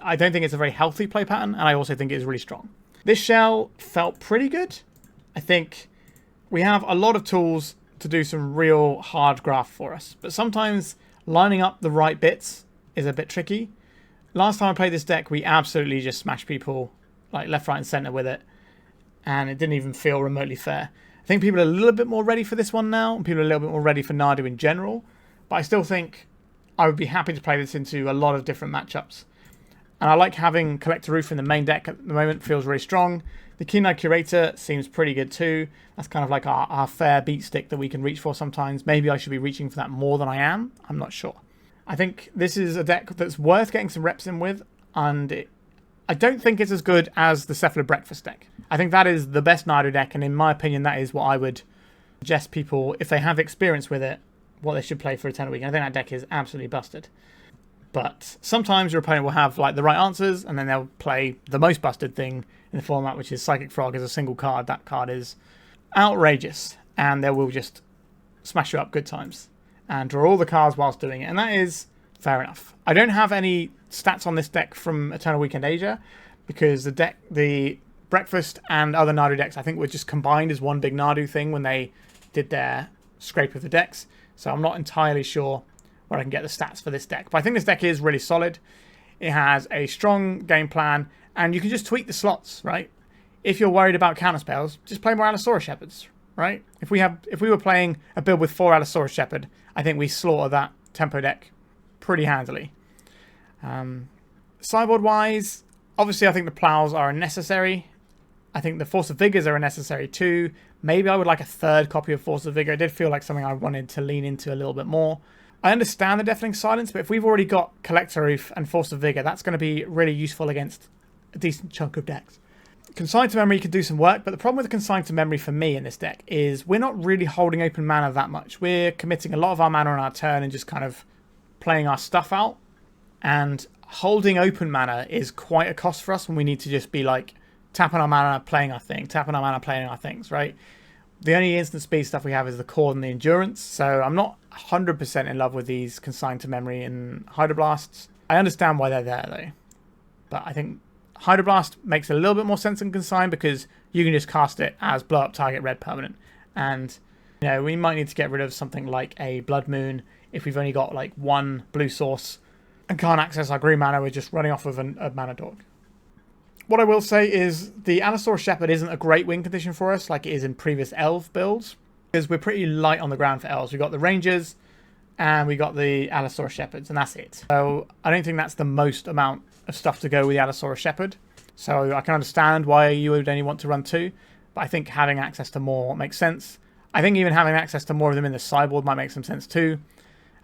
S1: I don't think it's a very healthy play pattern, and I also think it is really strong. This shell felt pretty good. I think we have a lot of tools to do some real hard graft for us, but sometimes lining up the right bits is a bit tricky. Last time I played this deck, we absolutely just smashed people like left, right, and center with it, and it didn't even feel remotely fair. I think people are a little bit more ready for this one now, and people are a little bit more ready for Nadu in general, but I still think I would be happy to play this into a lot of different matchups. And I like having Collector Ouphe in the main deck at the moment, feels really strong. The Keen-Eyed Curator seems pretty good too. That's kind of like our fair beat stick that we can reach for sometimes. Maybe I should be reaching for that more than I am. I'm not sure. I think this is a deck that's worth getting some reps in with, and I don't think it's as good as the Cephalid Breakfast deck. I think that is the best Nadu deck, and in my opinion, that is what I would suggest people, if they have experience with it, what they should play for Eternal Weekend. I think that deck is absolutely busted. But sometimes your opponent will have like the right answers, and then they'll play the most busted thing in the format, which is Psychic Frog as a single card. That card is outrageous, and they will just smash you up good times and draw all the cards whilst doing it, and that is fair enough. I don't have any stats on this deck from Eternal Weekend Asia, because the Breakfast and other Nadu decks, I think, were just combined as one big Nadu thing when they did their scrape of the decks. So I'm not entirely sure where I can get the stats for this deck. But I think this deck is really solid. It has a strong game plan, and you can just tweak the slots, right? If you're worried about counterspells, just play more Allosaurus Shepherds, right? If we were playing a build with 4 Allosaurus Shepherd, I think we slaughter that tempo deck pretty handily. Sideboard-wise, obviously I think the Plows are unnecessary. I think the Force of Vigors are unnecessary too. Maybe I would like a third copy of Force of Vigor. It did feel like something I wanted to lean into a little bit more. I understand the Deafening Silence, but if we've already got Collector Ouphe and Force of Vigor, that's going to be really useful against a decent chunk of decks. Consign to Memory could do some work, but the problem with the Consign to Memory for me in this deck is we're not really holding open mana that much. We're committing a lot of our mana on our turn and just kind of playing our stuff out. And holding open mana is quite a cost for us when we need to just be like tapping our mana, playing our thing, tapping our mana, playing our things, right? The only instant speed stuff we have is the Chord and the Endurance, so I'm not 100% in love with these Consign to Memory and Hydroblasts. I understand why they're there, though. But I think Hydroblast makes a little bit more sense than Consign, because you can just cast it as blow up target red permanent. And, you know, we might need to get rid of something like a Blood Moon if we've only got, like, one blue source and can't access our green mana. We're just running off of a mana dork. What I will say is the Allosaurus Shepherd isn't a great win condition for us like it is in previous Elf builds, because we're pretty light on the ground for Elves. We've got the Rangers and we got the Allosaurus Shepherds, and that's it. So I don't think that's the most amount of stuff to go with the Allosaurus Shepherd. So I can understand why you would only want to run 2, but I think having access to more makes sense. I think even having access to more of them in the sideboard might make some sense too,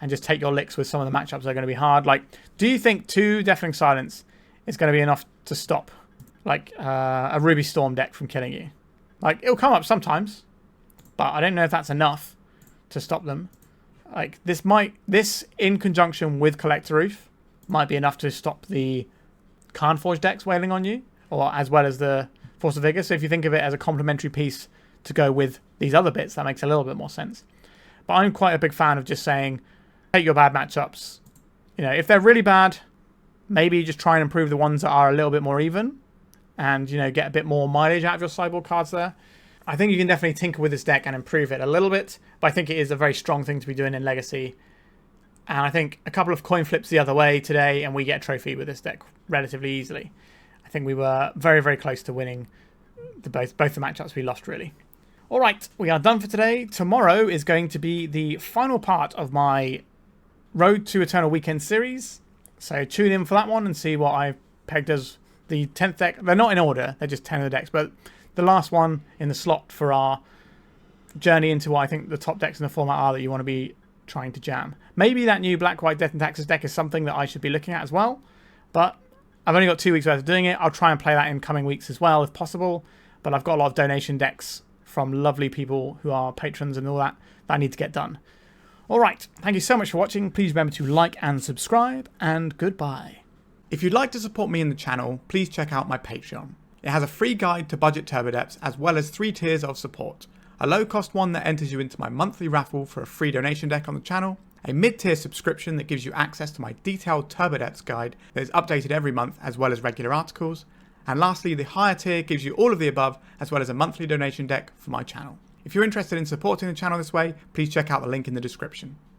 S1: and just take your licks with some of the matchups that are going to be hard. Like, do you think 2 Deafening Silence is going to be enough to stop like a Ruby Storm deck from killing you? Like, it'll come up sometimes, but I don't know if that's enough to stop them. Like, this in conjunction with Collector Ouphe might be enough to stop the Carnforge decks wailing on you, or as well as the Force of Vigor. So if you think of it as a complementary piece to go with these other bits, that makes a little bit more sense. But I'm quite a big fan of just saying, take your bad matchups. You know, if they're really bad, maybe just try and improve the ones that are a little bit more even, and, you know, get a bit more mileage out of your sideboard cards there. I think you can definitely tinker with this deck and improve it a little bit, but I think it is a very strong thing to be doing in Legacy. And I think a couple of coin flips the other way today, and we get a trophy with this deck relatively easily. I think we were very, very close to winning both the matchups we lost, really. All right, we are done for today. Tomorrow is going to be the final part of my Road to Eternal Weekend series. So tune in for that one and see what I pegged as the 10th deck. They're not in order, they're just 10 of the decks, but the last one in the slot for our journey into what I think the top decks in the format are that you want to be trying to jam. Maybe that new Black-White Death and Taxes deck is something that I should be looking at as well, but I've only got 2 weeks worth of doing it. I'll try and play that in coming weeks as well if possible, but I've got a lot of donation decks from lovely people who are patrons and all that I need to get done. Alright, thank you so much for watching. Please remember to like and subscribe, and goodbye. If you'd like to support me in the channel, please check out my Patreon. It has a free guide to budget turbo depths, as well as 3 tiers of support. A low cost one that enters you into my monthly raffle for a free donation deck on the channel, a mid-tier subscription that gives you access to my detailed turbo depths guide that is updated every month, as well as regular articles, and lastly the higher tier gives you all of the above, as well as a monthly donation deck for my channel. If you're interested in supporting the channel this way, please check out the link in the description.